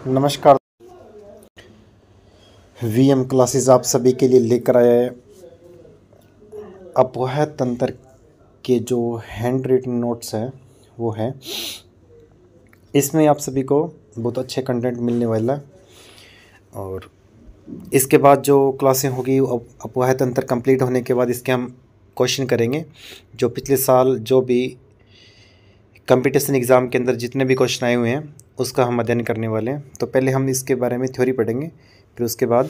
नमस्कार। VM classes आप सभी के लिए लेकर आया है अपोह तंत्र के जो हैंड रिटन नोट्स हैं वो है। इसमें आप सभी को बहुत अच्छे कंटेंट मिलने वाला है और इसके बाद जो क्लासें होगी अपोह तंत्र कंप्लीट होने के बाद इसके हम क्वेश्चन करेंगे। जो पिछले साल जो भी कंपटीशन एग्ज़ाम के अंदर जितने भी क्वेश्चन आए हुए हैं उसका हम अध्ययन करने वाले हैं। तो पहले हम इसके बारे में थ्योरी पढ़ेंगे, फिर उसके बाद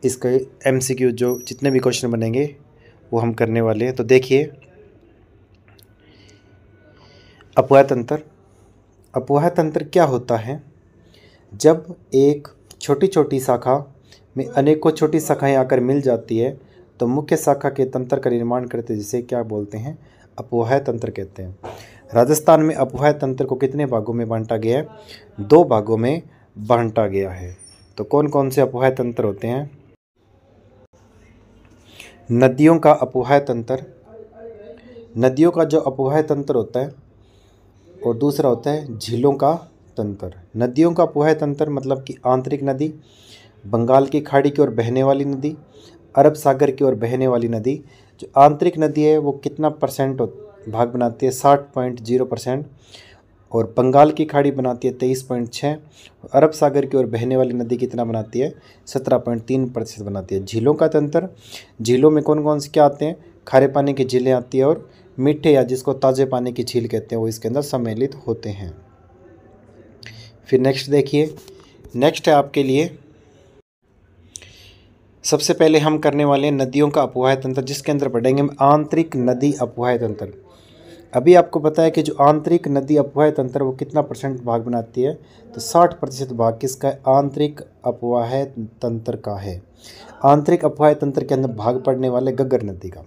इसका एमसीक्यू जो जितने भी क्वेश्चन बनेंगे वो हम करने वाले हैं। तो देखिए, अपोह तंत्र क्या होता है। जब एक छोटी छोटी शाखा में अनेकों छोटी शाखाएं आकर मिल जाती है तो मुख्य शाखा के तंत्र का निर्माण करते हैं, जिसे क्या बोलते हैं, अपोह तंत्र कहते हैं। राजस्थान में अपोह तंत्र को कितने भागों में बांटा गया है? 2 भागों में बांटा गया है। तो कौन कौन से अपोह तंत्र होते हैं? नदियों का अपोह तंत्र, नदियों का जो अपोह तंत्र होता है, और दूसरा होता है झीलों का तंत्र। नदियों का अपोह तंत्र मतलब कि आंतरिक नदी, बंगाल की खाड़ी की ओर बहने वाली नदी, अरब सागर की ओर बहने वाली नदी। जो आंतरिक नदी है वो कितना परसेंट भाग बनाती है? 60.0%। और बंगाल की खाड़ी बनाती है 23.6। अरब सागर की ओर बहने वाली नदी कितना बनाती है? 17.3% बनाती है। झीलों का तंत्र, झीलों में कौन कौन से क्या आते हैं? खारे पानी की झीलें आती है और मीठे या जिसको ताज़े पानी की झील कहते हैं वो इसके अंदर सम्मिलित होते हैं। फिर नेक्स्ट देखिए, नेक्स्ट है आपके लिए सबसे पहले हम करने वाले हैं नदियों का अपोह तंत्र, जिसके अंदर पढ़ेंगे हम आंतरिक नदी अपोह तंत्र। अभी आपको पता है कि जो आंतरिक नदी अपोह तंत्र वो कितना परसेंट भाग बनाती है? तो 60% भाग किसका है? आंतरिक अपोह तंत्र का है। आंतरिक अपोह तंत्र के अंदर भाग पड़ने वाले घग्गर नदी का।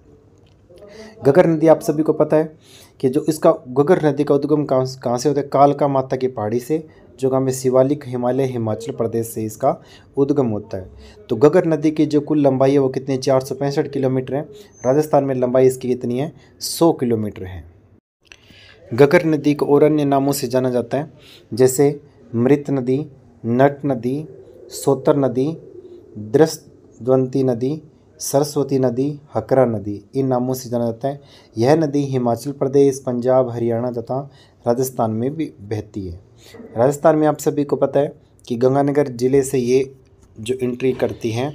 घग्गर नदी आप सभी को पता है कि जो इसका घग्गर नदी का उद्गम कहाँ से होता है? कालका माता की पहाड़ी से, जो गाँव में शिवालिक हिमालय हिमाचल प्रदेश से इसका उद्गम होता है। तो घग्गर नदी की जो कुल लंबाई है वो कितनी? 465 किलोमीटर है। राजस्थान में लंबाई इसकी कितनी है? 100 किलोमीटर है। घग्गर नदी को और अन्य नामों से जाना जाता है, जैसे मृत नदी, नट नदी, सोतर नदी, दृष्टवंती नदी, सरस्वती नदी, हकरा नदी, इन नामों से जाना जाता है। यह नदी हिमाचल प्रदेश, पंजाब, हरियाणा तथा राजस्थान में भी बहती है। राजस्थान में आप सभी को पता है कि गंगानगर जिले से ये जो एंट्री करती हैं।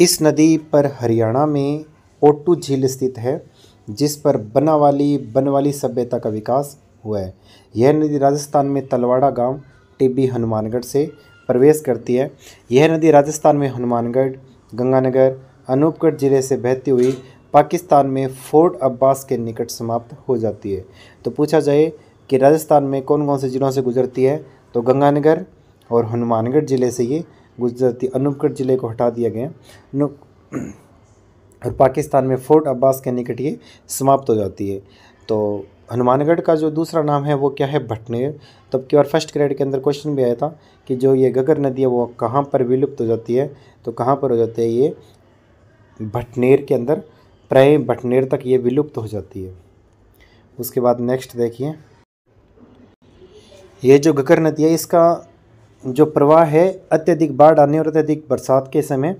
इस नदी पर हरियाणा में ओटू झील स्थित है, जिस पर बनवाली सभ्यता का विकास हुआ है। यह नदी राजस्थान में तलवाड़ा गांव, टिब्बी, हनुमानगढ़ से प्रवेश करती है। यह नदी राजस्थान में हनुमानगढ़, गंगानगर, अनूपगढ़ जिले से बहती हुई पाकिस्तान में फोर्ट अब्बास के निकट समाप्त हो जाती है। तो पूछा जाए कि राजस्थान में कौन कौन से ज़िलों से गुजरती है, तो गंगानगर और हनुमानगढ़ ज़िले से ये गुजरती। अनूपगढ़ ज़िले को हटा दिया गया और पाकिस्तान में फोर्ट अब्बास के निकट ये समाप्त हो जाती है। तो हनुमानगढ़ का जो दूसरा नाम है वो क्या है? भटनेर। तब की बार फर्स्ट ग्रेड के अंदर क्वेश्चन भी आया था कि जो ये घग्गर नदी है वो कहाँ पर विलुप्त हो जाती है? तो कहाँ पर हो जाती है? ये भटनेर के अंदर, प्राय भटनेर तक ये विलुप्त हो जाती है। उसके बाद नेक्स्ट देखिए, ये जो घग्गर नदी है इसका जो प्रवाह है अत्यधिक बाढ़ आने और अत्यधिक बरसात के समय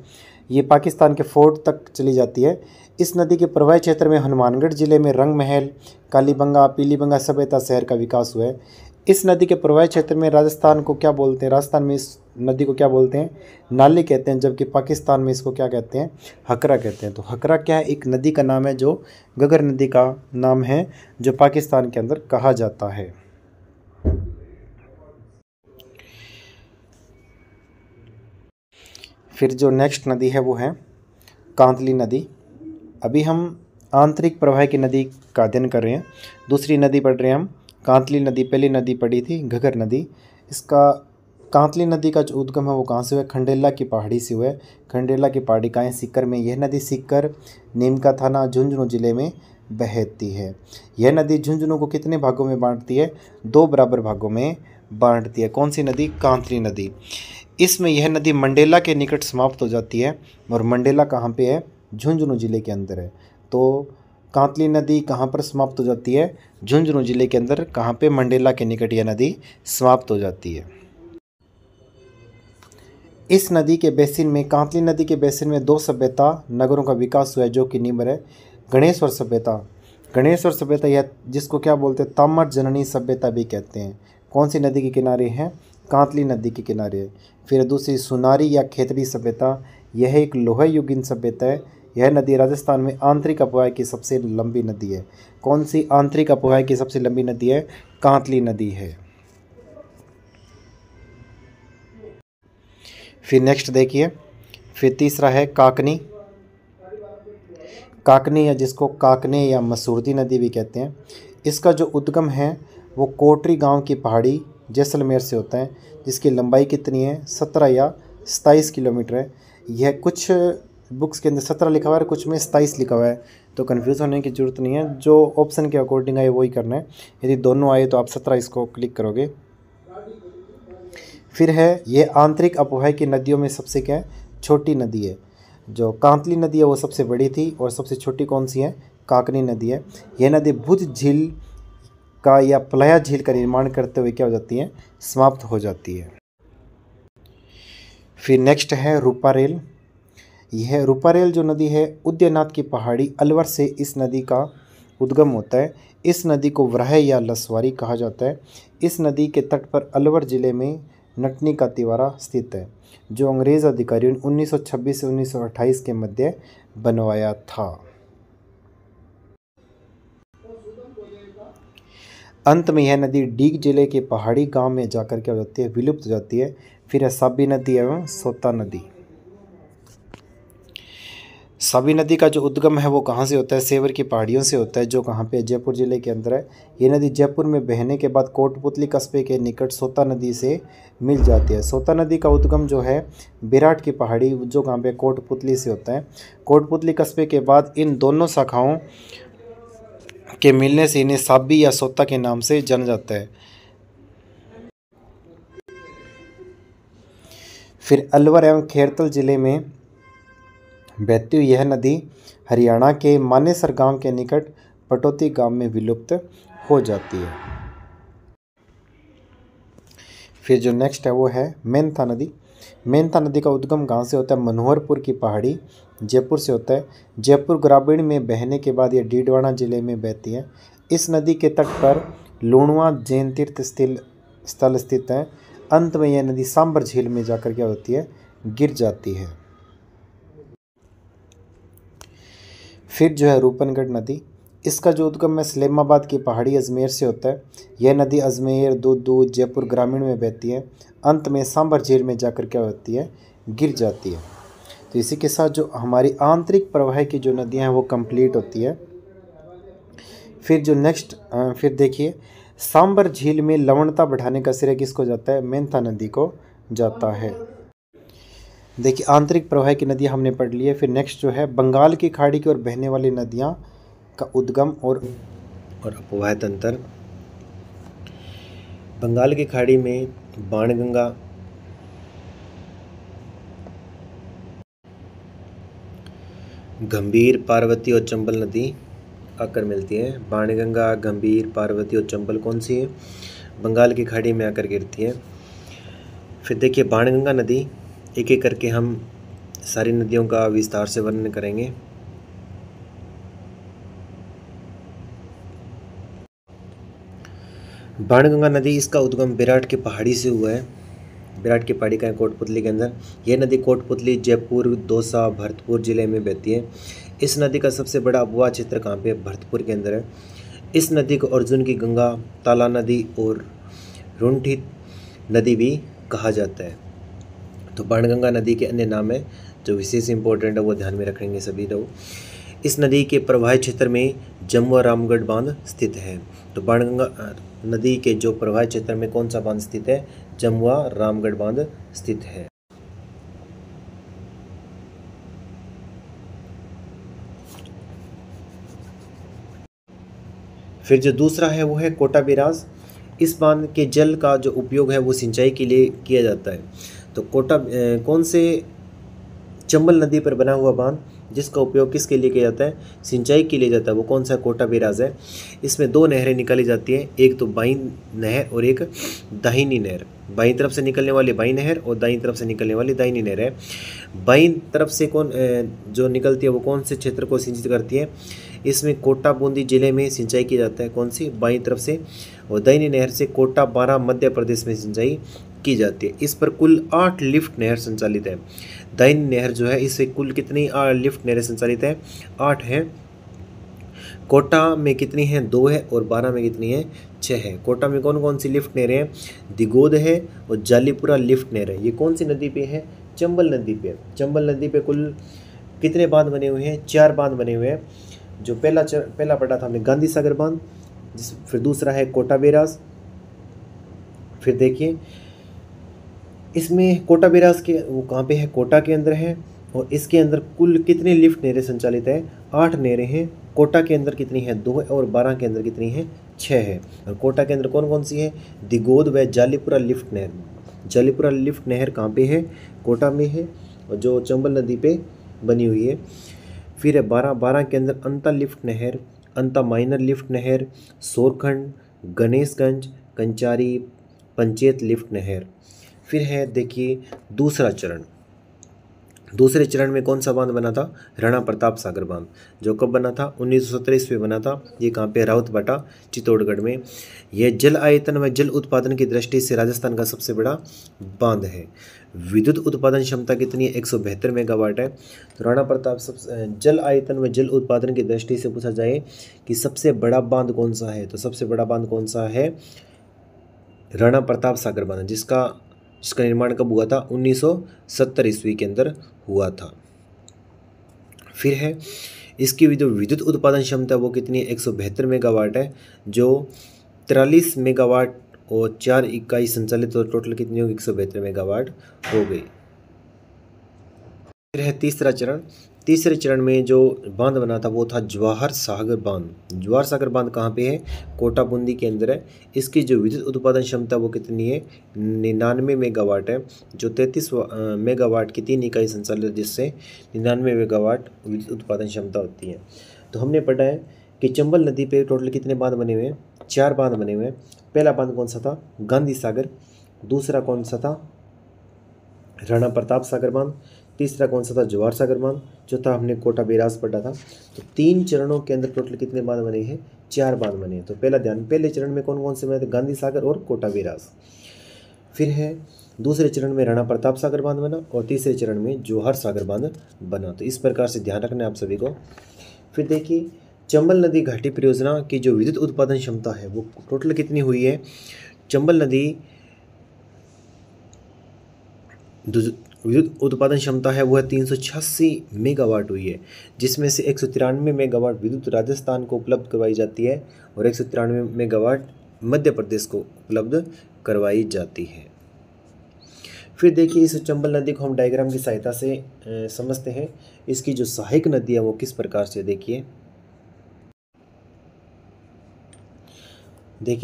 ये पाकिस्तान के फोर्ट तक चली जाती है। इस नदी के प्रवाही क्षेत्र में हनुमानगढ़ जिले में रंग महल, कालीबंगा, पीलीबंगा सभ्यता शहर का विकास हुआ है। इस नदी के प्रवाही क्षेत्र में राजस्थान को क्या बोलते हैं? राजस्थान में इस नदी को क्या बोलते हैं? नाली कहते हैं, जबकि पाकिस्तान में इसको क्या कहते हैं? हकरा कहते हैं। तो हकरा क्या है? एक नदी का नाम है जो घग्गर नदी का नाम है, जो पाकिस्तान के अंदर कहा जाता है। फिर जो नेक्स्ट नदी है वो है कांतली नदी। अभी हम आंतरिक प्रवाह की नदी का अध्ययन कर रहे हैं। दूसरी नदी पढ़ रहे हैं हम, कांतली नदी। पहली नदी पढ़ी थी घग्गर नदी। इसका कांतली नदी का जो उद्गम है वो कहाँ से हुआ है? खंडेला की पहाड़ी से हुआ है। खंडेला की पहाड़ी कहाँ है? सीकर में। यह नदी सीकर, नीमका थाना, झुंझुनू जिले में बहती है। यह नदी झुंझुनू को कितने भागों में बांटती है? 2 बराबर भागों में बांटती है। कौन सी नदी? कांतली नदी। इसमें यह नदी मंडेला के निकट समाप्त हो जाती है। और मंडेला कहाँ पे है? झुंझुनू जिले के अंदर है। तो कांतली नदी कहाँ पर समाप्त हो जाती है? झुंझुनू जिले के अंदर, कहाँ पे? मंडेला के निकट यह नदी समाप्त हो जाती है। इस नदी के बेसिन में, कांतली नदी के बेसिन में 2 सभ्यता नगरों का विकास हुआ है जो कि निम्न है। गणेश्वर सभ्यता, गणेश्वर सभ्यता यह जिसको क्या बोलते हैं? ताम्र जननी सभ्यता भी कहते हैं। कौन सी नदी के किनारे है? कांतली नदी के किनारे है। फिर दूसरी सुनारी या खेतड़ी सभ्यता, यह एक लोह युगीन सभ्यता है। यह नदी राजस्थान में आंतरिक अपवाह की सबसे लंबी नदी है। कौन सी आंतरिक अपवाह की सबसे लंबी नदी है? कांतली नदी है। फिर नेक्स्ट देखिए, फिर तीसरा है काकनी। काकनी या जिसको काकने या मसूरती नदी भी कहते हैं। इसका जो उद्गम है वो कोटरी गांव की पहाड़ी जैसलमेर से होता है, जिसकी लंबाई कितनी है? 17 या 27 किलोमीटर है। यह कुछ बुक्स के अंदर 17 लिखा हुआ है, कुछ में 27 लिखा हुआ है, तो कन्फ्यूज़ होने की ज़रूरत नहीं है। जो ऑप्शन के अकॉर्डिंग आए वही करना है। यदि दोनों आए तो आप 17 इसको क्लिक करोगे। फिर है ये आंतरिक अपवाह की नदियों में सबसे क्या है? छोटी नदी है। जो कांतली नदी है वो सबसे बड़ी थी, और सबसे छोटी कौन सी है? काकनी नदी है। यह नदी भुज झील का या प्लाया झील का निर्माण करते हुए क्या हो जाती है? समाप्त हो जाती है। फिर नेक्स्ट है रूपारेल। यह रूपारेल जो नदी है उदयनाथ की पहाड़ी अलवर से इस नदी का उद्गम होता है। इस नदी को वराह या लसवारी कहा जाता है। इस नदी के तट पर अलवर जिले में नटनी का तिवारा स्थित है, जो अंग्रेज़ अधिकारियों ने 1926 से 1928 के मध्य बनवाया था। अंत में यह नदी डीग जिले के पहाड़ी गांव में जाकर क्या हो जाती है? विलुप्त हो जाती है। फिर है साबी नदी एवं सोता नदी। साबी नदी का जो उद्गम है वो कहाँ से होता है? सेवर की पहाड़ियों से होता है, जो कहाँ पे? जयपुर जिले के अंदर है। ये नदी जयपुर में बहने के बाद कोटपुतली कस्बे के निकट सोता नदी से मिल जाती है। सोता नदी का उद्गम जो है विराट की पहाड़ी, जो कहाँ पे? कोटपुतली से होता है। कोटपुतली कस्बे के बाद इन दोनों शाखाओं के मिलने से इन्हें साबी या सोता के नाम से जाना जाता है। फिर अलवर एवं खैरतल जिले में बहती हुई यह नदी हरियाणा के मानेसर गांव के निकट पटौती गांव में विलुप्त हो जाती है। फिर जो नेक्स्ट है वो है मेंथा नदी। मेंथा नदी का उद्गम कहाँ से होता है? मनोहरपुर की पहाड़ी जयपुर से होता है। जयपुर ग्रामीण में बहने के बाद यह डीडवाना जिले में बहती है। इस नदी के तट पर लूणवा जैन तीर्थ स्थल स्थित है। अंत में यह नदी सांबर झील में जाकर क्या होती है? गिर जाती है। फिर जो है रूपनगढ़ नदी। इसका जो उद्गम है सलेमाबाद की पहाड़ी अजमेर से होता है। यह नदी अजमेर, दूध, जयपुर ग्रामीण में बहती है। अंत में सांबर झील में जाकर क्या होती है? गिर जाती है। तो इसी के साथ जो हमारी आंतरिक प्रवाह की जो नदियां हैं वो कंप्लीट होती है। फिर जो नेक्स्ट फिर देखिए, सांबर झील में लवणता बढ़ाने का श्रेय किसको जाता है? मेंथा नदी को जाता है। देखिए आंतरिक प्रवाह की नदियाँ हमने पढ़ ली है। फिर नेक्स्ट जो है बंगाल की खाड़ी की ओर बहने वाली नदियाँ का उद्गम और अपवाह तंत्र। बंगाल की खाड़ी में बाणगंगा, गंभीर, पार्वती और चंबल नदी आकर मिलती है। बाणगंगा, गंभीर, पार्वती और चंबल कौन सी है? बंगाल की खाड़ी में आकर गिरती है। फिर देखिए बाणगंगा नदी, एक एक करके हम सारी नदियों का विस्तार से वर्णन करेंगे। बाणगंगा नदी, इसका उद्गम विराट की पहाड़ी से हुआ है। विराट की पहाड़ी का है कोटपुतली के अंदर। यह नदी कोटपुतली, जयपुर, दौसा, भरतपुर जिले में बहती है। इस नदी का सबसे बड़ा अपवाह क्षेत्र कहाँ पे? भरतपुर के अंदर है। इस नदी को अर्जुन की गंगा, ताला नदी और रुंठी नदी भी कहा जाता है। तो बाणगंगा नदी के अन्य नाम है जो विशेष इंपॉर्टेंट है, वो ध्यान में रखेंगे सभी लोग। इस नदी के प्रवाही क्षेत्र में जमुआ रामगढ़ बांध स्थित है। तो बाणगंगा नदी के जो प्रवाही क्षेत्र में कौन सा बांध स्थित है? जमुआ रामगढ़ बांध स्थित है। फिर जो दूसरा है वो है कोटा बैराज। इस बांध के जल का जो उपयोग है वो सिंचाई के लिए किया जाता है। तो कोटा कौन से? चंबल नदी पर बना हुआ बांध जिसका उपयोग किसके लिए किया जाता है, सिंचाई के लिए जाता है, वो कौन सा कोटा बैराज है। इसमें दो नहरें निकाली जाती हैं, एक तो बाईं नहर और एक दाहिनी नहर। बाईं तरफ से निकलने वाली बाईं नहर और दाईं तरफ से निकलने वाली दाहिनी नहर है। बाईं तरफ से जो निकलती है वो कौन से क्षेत्र को सिंचित करती है, इसमें कोटा बूंदी जिले में सिंचाई किया जाता है, कौन सी, बाईं तरफ से। और दाहिनी नहर से कोटा बारां मध्य प्रदेश में सिंचाई की जाती है। इस पर कुल 8 लिफ्ट नहर संचालित है। दाहिनी नहर जो है इससे कुल कितनी लिफ्ट नहरें संचालित है, 8 हैं। कोटा में कितनी हैं, 2 है, और बारां में कितनी है, 6 है। कोटा में कौन कौन सी लिफ्ट नहरें हैं, दिगोद है और जालीपुरा लिफ्ट नहर है। ये कौन सी नदी पे है, चंबल नदी पे। चंबल नदी पे कुल कितने बांध बने हुए हैं, 4 बांध बने हुए हैं। जो पहला पढ़ा था हमने गांधी सागर बांध, फिर दूसरा है कोटा बैराज। फिर देखिए इसमें कोटा बैराज के वो कहाँ पे है, कोटा के अंदर है। और इसके अंदर कुल कितने लिफ्ट नहरें संचालित है, 8 नहरें हैं। कोटा के अंदर कितनी है, 2 है, और बारां के अंदर कितनी है, 6 है। और कोटा के अंदर कौन कौन सी है, दिगोद व जालीपुरा लिफ्ट नहर। जालीपुरा लिफ्ट नहर कहाँ पे है, कोटा में है, और जो चंबल नदी पे बनी हुई है। फिर है बारां के अंदर अंता लिफ्ट नहर, अंता माइनर लिफ्ट नहर, सोरखंड, गणेशगंज, कंचारी, पंचेत लिफ्ट नहर। फिर है देखिए दूसरा चरण। दूसरे चरण में कौन सा बांध बना था, राणा प्रताप सागर बांध, जो कब बना था, 1917 में बना था। ये कहाँ पे, राउतबाटा चित्तौड़गढ़ में। यह जल आयतन व जल उत्पादन की दृष्टि से राजस्थान का सबसे बड़ा बांध है। विद्युत उत्पादन क्षमता कितनी है, 172 मेगावाट है। तो राणा प्रताप जल आयतन व जल उत्पादन की दृष्टि से पूछा जाए कि सबसे बड़ा बांध कौन सा है, तो सबसे बड़ा बांध कौन सा है, राणा प्रताप सागर बांध, जिसका निर्माण कब हुआ था, 1970 ईस्वी के अंदर हुआ था। फिर है इसकी जो विद्युत उत्पादन क्षमता वो कितनी है, 172 मेगावाट है, जो 43 मेगावाट और 4 इकाई संचालित, तो टोटल कितनी होगी, 172 मेगावाट हो गई। फिर है तीसरा चरण। तीसरे चरण में जो बांध बना था वो था जवाहर सागर बांध। जवाहर सागर बांध कहाँ पे है, कोटा बूंदी के अंदर है। इसकी जो विद्युत उत्पादन क्षमता वो कितनी है, 99 मेगावाट है, जो 33 मेगावाट की 3 इकाई संचालित, जिससे 99 मेगावाट विद्युत उत्पादन क्षमता होती है। तो हमने पढ़ा है कि चंबल नदी पे टोटल कितने बांध बने हुए हैं, 4 बांध बने हुए हैं। पहला बांध कौन सा था, गांधी सागर। दूसरा कौन सा था, राणा प्रताप सागर बांध। तीसरा कौन सा था, जवाहर सागर बांध। चौथा हमने कोटा बैराज पढ़ा था। तो 3 चरणों के अंदर टोटल कितने बांध बने हैं, 4 बांध बने हैं। तो पहले चरण में कौन कौन से बने थे, गांधी सागर और कोटा बैराज। फिर है दूसरे चरण में राणा प्रताप सागर बांध बना, और तीसरे चरण में जवाहर सागर बांध बना। तो इस प्रकार से ध्यान रखना है आप सभी को। फिर देखिए चंबल नदी घाटी परियोजना की जो विद्युत उत्पादन क्षमता है वो टोटल कितनी हुई है, चंबल नदी विद्युत उत्पादन क्षमता है वो है 386 मेगावाट हुई है, जिसमें से 193 मेगावाट विद्युत राजस्थान को उपलब्ध करवाई जाती है और 193 मेगावाट मध्य प्रदेश को उपलब्ध करवाई जाती है। फिर देखिए इस चंबल नदी को हम डायग्राम की सहायता से समझते हैं। इसकी जो सहायक नदी है वो किस प्रकार से, देखिए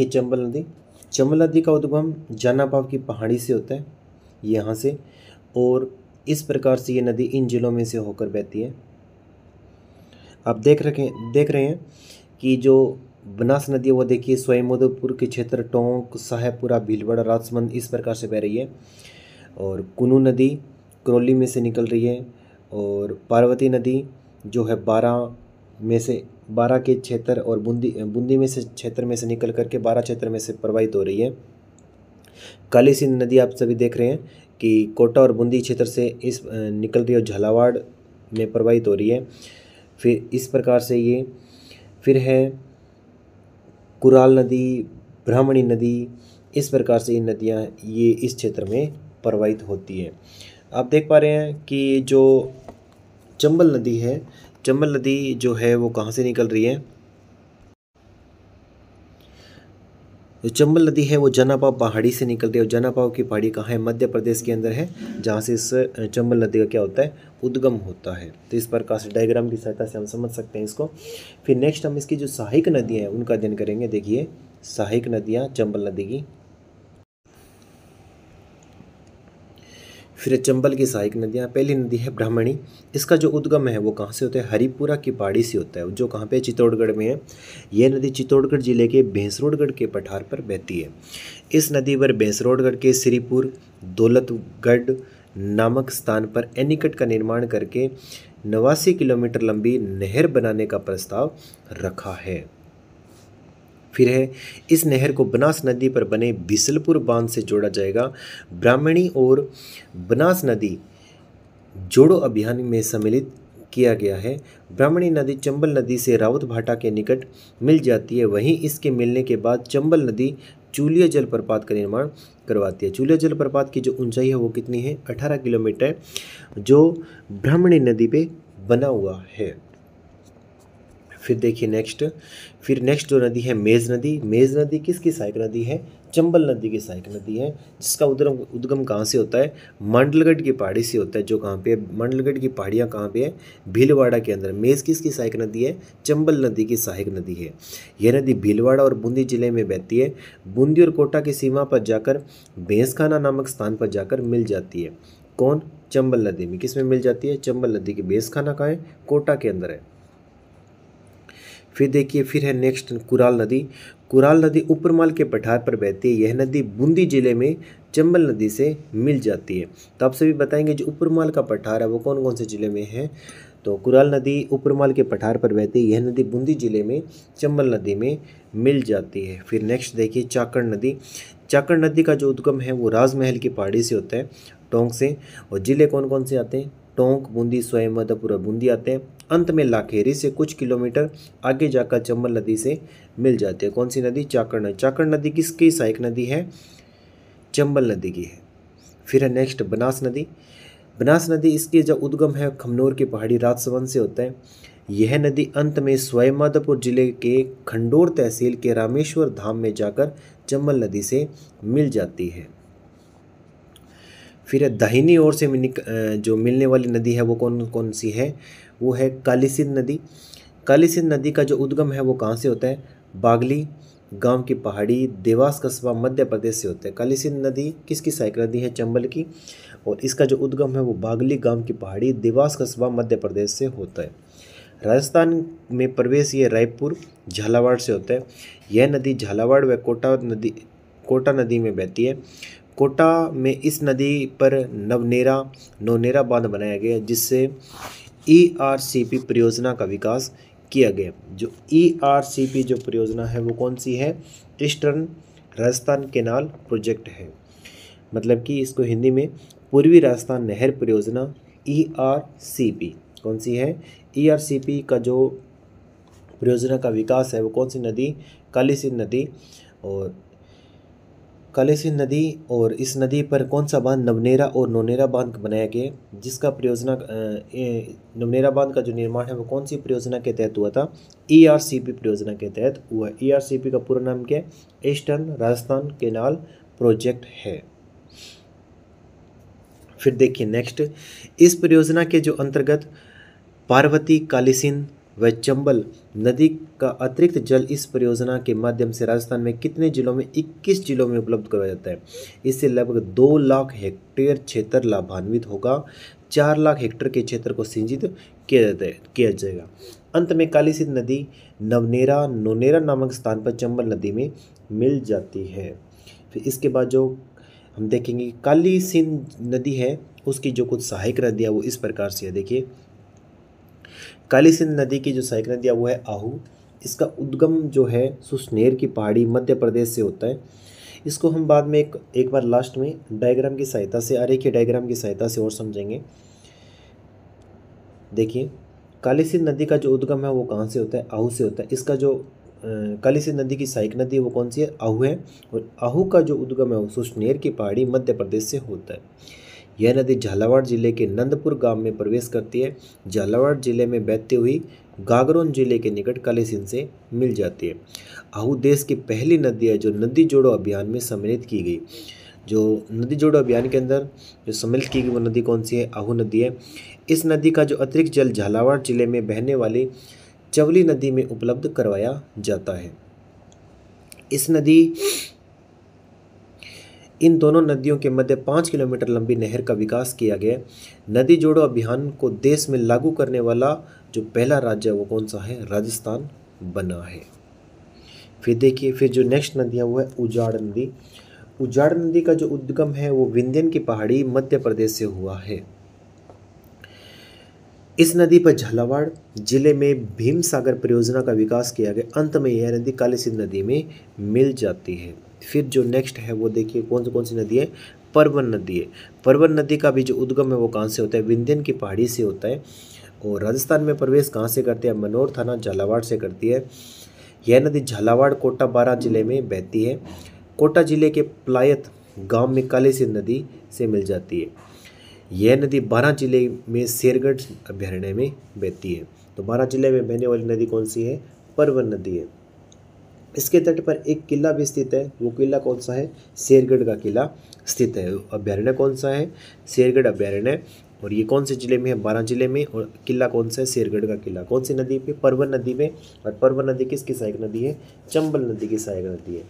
चंबल नदी का उद्गम जानाबाव की पहाड़ी से होता है, यहाँ से, और इस प्रकार से ये नदी इन जिलों में से होकर बहती है। आप देख रहे हैं कि जो बनास नदी है वो देखिए स्वयंवरपुर के क्षेत्र, टोंक, साहेबपुरा, भीलवाड़ा, राजसमंद, इस प्रकार से बह रही है। और कुनू नदी करौली में से निकल रही है, और पार्वती नदी जो है बारा के क्षेत्र और बूंदी में से क्षेत्र में से निकल करके 12 क्षेत्र में से प्रवाहित हो रही है। काली सिंध नदी आप सभी देख रहे हैं कि कोटा और बूंदी क्षेत्र से इस निकल रही है, झालावाड़ में प्रवाहित हो रही है। फिर इस प्रकार से ये फिर है कुराल नदी, ब्राह्मणी नदी, इस प्रकार से ये नदियाँ ये इस क्षेत्र में प्रवाहित होती है। आप देख पा रहे हैं कि जो चंबल नदी जो है वो कहाँ से निकल रही है, जो चंबल नदी है वो जनाबाव पहाड़ी से निकल रही है। और जनाबाव की पहाड़ी कहाँ है, मध्य प्रदेश के अंदर है, जहाँ से इस चंबल नदी का क्या होता है, उद्गम होता है। तो इस प्रकार से डायग्राम की सहायता से हम समझ सकते हैं इसको। फिर नेक्स्ट हम इसकी जो सहायक नदियाँ हैं उनका अध्ययन करेंगे। देखिए सहायक नदियाँ चंबल नदी की। फिर चंबल की सहायक नदियाँ, पहली नदी है ब्राह्मणी। इसका जो उद्गम है वो कहाँ से होता है? हरिपुरा की पहाड़ी से होता है, जो कहाँ पे? चित्तौड़गढ़ में है। यह नदी चित्तौड़गढ़ जिले के भैंसरोडगढ़ के पठार पर बहती है। इस नदी पर भैंसरोडगढ़ के श्रीपुर दौलतगढ़ नामक स्थान पर एनीकट का निर्माण करके 89 किलोमीटर लंबी नहर बनाने का प्रस्ताव रखा है। फिर है, इस नहर को बनास नदी पर बने बिसलपुर बांध से जोड़ा जाएगा। ब्राह्मणी और बनास नदी जोड़ो अभियान में सम्मिलित किया गया है। ब्राह्मणी नदी चंबल नदी से रावत भाटा के निकट मिल जाती है। वहीं इसके मिलने के बाद चंबल नदी चूलिया जलप्रपात का निर्माण करवाती है। चूलिया जलप्रपात की जो ऊंचाई है वो कितनी है? 18 किलोमीटर, जो ब्राह्मणी नदी पे बना हुआ है। फिर देखिए नेक्स्ट जो नदी है मेज नदी। मेज नदी किसकी सहायक नदी है? चंबल नदी की सहायक नदी है, जिसका उद्गम कहाँ से होता है? मंडलगढ़ की पहाड़ी से होता है, जो कहाँ पे है? मंडलगढ़ की पहाड़ियाँ कहाँ पे है? भीलवाड़ा के अंदर। मेज किसकी सहायक नदी है? चंबल नदी की सहायक नदी है। यह नदी भीलवाड़ा और बूंदी जिले में बहती है। बूंदी और कोटा की सीमा पर जाकर भैंसखाना नामक स्थान पर जाकर मिल जाती है। कौन? चंबल नदी में। किस में मिल जाती है? चंबल नदी की। भैंसखाना कहाँ है? कोटा के अंदर है। फिर देखिए, फिर है नेक्स्ट कुराल नदी। कुराल नदी उपरमाल के पठार पर बहती है। यह नदी बूंदी जिले में चंबल नदी से मिल जाती है। तो आप सभी बताएंगे जो उपरमाल का पठार है वो कौन कौन से जिले में है? तो कुराल नदी उपरमाल के पठार पर बहती है। यह नदी बूंदी जिले में चंबल नदी में मिल जाती है। फिर नेक्स्ट देखिए चाकण नदी। चाकण नदी का जो उद्गम है वो राजमहल की पहाड़ी से होता है, टोंक से। और जिले कौन कौन से आते हैं? टोंक, बूंदी, स्वयं, मधुपुर, बूंदी आते हैं। अंत में लाखेरी से कुछ किलोमीटर आगे जाकर चंबल नदी से मिल जाती है। कौन सी नदी? चाकण नदी। चाकण नदी किसकी सहायक नदी है? चंबल नदी की है। फिर है नेक्स्ट बनास नदी। बनास नदी, इसकी जो उद्गम है खमनोर की पहाड़ी राजसमंद से होता है। यह नदी अंत में स्वयं माधोपुर जिले के खंडोर तहसील के रामेश्वर धाम में जाकर चंबल नदी से मिल जाती है। फिर दाहिनी ओर से जो मिलने वाली नदी है वो कौन कौन सी है? वो है काली सिंध नदी। काली सिंध नदी का जो उद्गम है वो कहाँ से होता है? बागली गांव की पहाड़ी, देवास कस्बा, मध्य प्रदेश से होता है। काली सिंध नदी किसकी सहायक नदी है? चंबल की। और इसका जो उद्गम है वो बागली गांव की पहाड़ी, देवास कस्बा, मध्य प्रदेश से होता है। राजस्थान में प्रवेश ये रायपुर झालावाड़ से होता है। यह नदी झालावाड़ व कोटा नदी में बहती है। कोटा में इस नदी पर नवनेरा बांध बनाया गया, जिससे ERCP परियोजना का विकास किया गया। जो ERCP जो परियोजना है वो कौन सी है? ईस्टर्न राजस्थान केनाल प्रोजेक्ट है। मतलब कि इसको हिंदी में पूर्वी राजस्थान नहर परियोजना ERCP कौन सी है? ERCP का जो परियोजना का विकास है वो कौन सी नदी? काली सिंध नदी। और काली सिंध नदी और इस नदी पर कौन सा बांध? नवनेरा और नौनेरा बांध बनाया गया, जिसका परियोजना नवनेरा बांध का जो निर्माण है वो कौन सी परियोजना के तहत हुआ था? ERCP परियोजना के तहत हुआ। ERCP का पूरा नाम क्या है? ईस्टर्न राजस्थान केनाल प्रोजेक्ट है। फिर देखिए नेक्स्ट, इस परियोजना के जो अंतर्गत पार्वती, काली सिंध व चंबल नदी का अतिरिक्त जल इस परियोजना के माध्यम से राजस्थान में कितने जिलों में? 21 जिलों में उपलब्ध करवाया जाता है। इससे लगभग 2 लाख हेक्टेयर क्षेत्र लाभान्वित होगा। 4 लाख हेक्टेयर के क्षेत्र को सिंचित किया जाएगा। अंत में काली सिंध नदी नौनेरा नामक स्थान पर चंबल नदी में मिल जाती है। फिर इसके बाद जो हम देखेंगे काली सिंध नदी है उसकी जो कुछ सहायक नदियाँ वो इस प्रकार से है। देखिए, काली सिंध नदी की जो सहायक नदियाँ वो है आहू। इसका उद्गम जो है सुसनेर की पहाड़ी मध्य प्रदेश से होता है। इसको हम बाद में एक बार लास्ट में डायग्राम की सहायता से, आरेखीय डायग्राम की सहायता से और समझेंगे। देखिए, काली सिंध नदी का जो उद्गम है वो कहाँ से होता है? आहू से होता है। इसका जो काली सिंध नदी की सहायक नदी है वो कौन सी है? आहू है। और आहू का जो उद्गम है वो सुसनेर की पहाड़ी मध्य प्रदेश से होता है। यह नदी झालावाड़ जिले के नंदपुर गांव में प्रवेश करती है। झालावाड़ जिले में बहती हुई गागरोन जिले के निकट काली सिंध से मिल जाती है। आहू देश की पहली नदी है जो नदी जोड़ो अभियान में सम्मिलित की गई। जो नदी जोड़ो अभियान के अंदर जो सम्मिलित की गई वो नदी कौन सी है? आहू नदी है। इस नदी का जो अतिरिक्त जल झालावाड़ जिले में बहने वाली चवली नदी में उपलब्ध करवाया जाता है। इन दोनों नदियों के मध्य 5 किलोमीटर लंबी नहर का विकास किया गया। नदी जोड़ो अभियान को देश में लागू करने वाला जो पहला राज्य है वो कौन सा है? राजस्थान बना है। फिर देखिए, फिर जो नेक्स्ट नदी है वो है उजाड़ नदी। उजाड़ नदी का जो उद्गम है वो विंध्यन की पहाड़ी मध्य प्रदेश से हुआ है। इस नदी पर झालावाड़ जिले में भीम सागर परियोजना का विकास किया गया। अंत में यह नदी काली सिंध नदी में मिल जाती है। फिर जो नेक्स्ट है वो देखिए कौन सी नदी है? परवन नदी है। परवन नदी का भी जो उद्गम है वो कहाँ से होता है? विंध्यन की पहाड़ी से होता है। और राजस्थान में प्रवेश कहाँ से करती है? मनोर थाना झालावाड़ से करती है। यह नदी झालावाड़ कोटा बारां जिले में बहती है। कोटा जिले के पलायत गांव में काली सिंध नदी से मिल जाती है। यह नदी बारां जिले में शेरगढ़ अभयारण्य में बहती है। तो बारां जिले में बहने वाली नदी कौन सी है? परवन नदी है। इसके तट पर एक किला भी स्थित है। वो किला कौन सा है? शेरगढ़ का किला स्थित है। अभयारण्य कौन सा है? शेरगढ़ अभयारण्य। और ये कौन से जिले में है? बारां जिले में। और किला कौन सा है? शेरगढ़ का किला। कौन सी नदी पे? परवन नदी में। और परवन नदी किसकी सहायक नदी है? चंबल नदी की सहायक नदी है।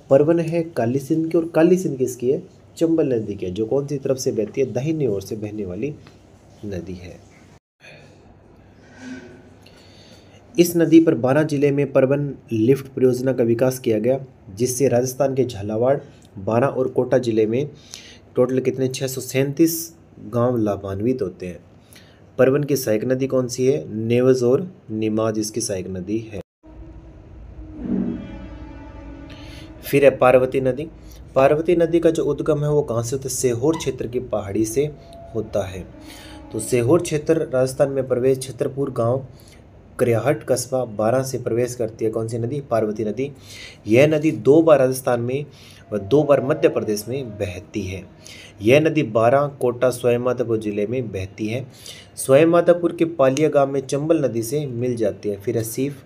परवन है काली सिंध की, और काली सिंध किसकी है? चंबल नदी की है, जो कौन सी तरफ से बहती है? दाहिनी ओर से बहने वाली नदी है। इस नदी पर बारां जिले में परवन लिफ्ट परियोजना का विकास किया गया, जिससे राजस्थान के झालावाड़, बारां और कोटा जिले में टोटल कितने 637 गांव लाभान्वित होते हैं। परवन की सहायक नदी कौन सी है? नेवज और निमाज इसकी सहायक नदी है। फिर है पार्वती नदी। पार्वती नदी का जो उद्गम है वो कहाँ से होता है? सीहोर क्षेत्र की पहाड़ी से होता है। तो सीहोर क्षेत्र राजस्थान में प्रवेश छतरपुर गांव, करियाहट कस्बा, बारां से प्रवेश करती है। कौन सी नदी? पार्वती नदी। यह नदी 2 बार राजस्थान में व 2 बार मध्य प्रदेश में बहती है। यह नदी बारां, कोटा, सवाईमाधोपुर जिले में बहती है। सवाईमाधोपुर के पालिया गांव में चंबल नदी से मिल जाती है। फिर है सीफ।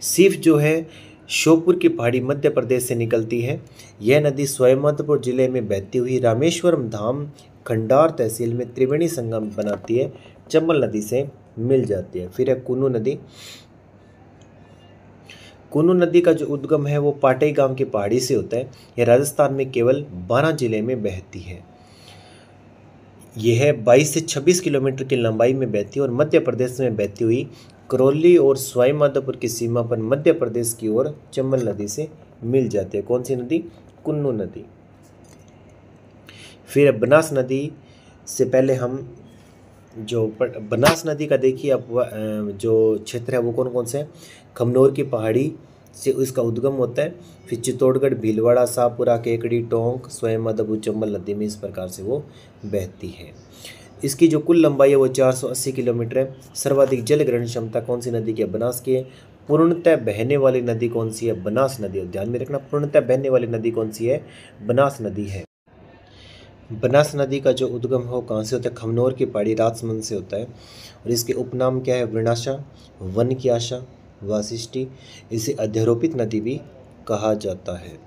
सीफ जो है श्योपुर की पहाड़ी मध्य प्रदेश से निकलती है। यह नदी सवाईमाधोपुर जिले में बहती हुई रामेश्वरम धाम, खंडार तहसील में त्रिवेणी संगम बनाती है। चंबल नदी से मिल जाती है। फिर है कुन्नू नदी। कुन्नू नदी का जो उद्गम है वो पाटई गांव की पहाड़ी से होता है। यह राजस्थान में केवल बारां जिले में बहती है। यह 22 से 26 किलोमीटर की लंबाई में बहती है और मध्य प्रदेश में बहती हुई करौली और सवाईमाधोपुर की सीमा पर मध्य प्रदेश की ओर चंबल नदी से मिल जाती है। कौन सी नदी? कुन्नू नदी। फिर बनास नदी से पहले हम जो बनास नदी का देखिए अब जो क्षेत्र है वो कौन कौन से है? खमनोर की पहाड़ी से इसका उद्गम होता है। फिर चित्तौड़गढ़, भीलवाड़ा, शाहपुरा, केकड़ी, टोंक, सवाईमाधोपुर, चंबल नदी में इस प्रकार से वो बहती है। इसकी जो कुल लंबाई है वो 480 किलोमीटर है। सर्वाधिक जल ग्रहण क्षमता कौन सी नदी की है? बनास की है। पूर्णतः बहने वाली नदी कौन सी है? बनास नदी। और ध्यान में रखना, पूर्णतः बहने वाली नदी कौन सी है? बनास नदी है। बनास नदी का जो उद्गम हो कहाँ से होता है? खमनोर की पहाड़ी राजसमंद से होता है। और इसके उपनाम क्या है? वृणाशा, वन की आशा, वासिष्ठी। इसे अध्यारोपित नदी भी कहा जाता है।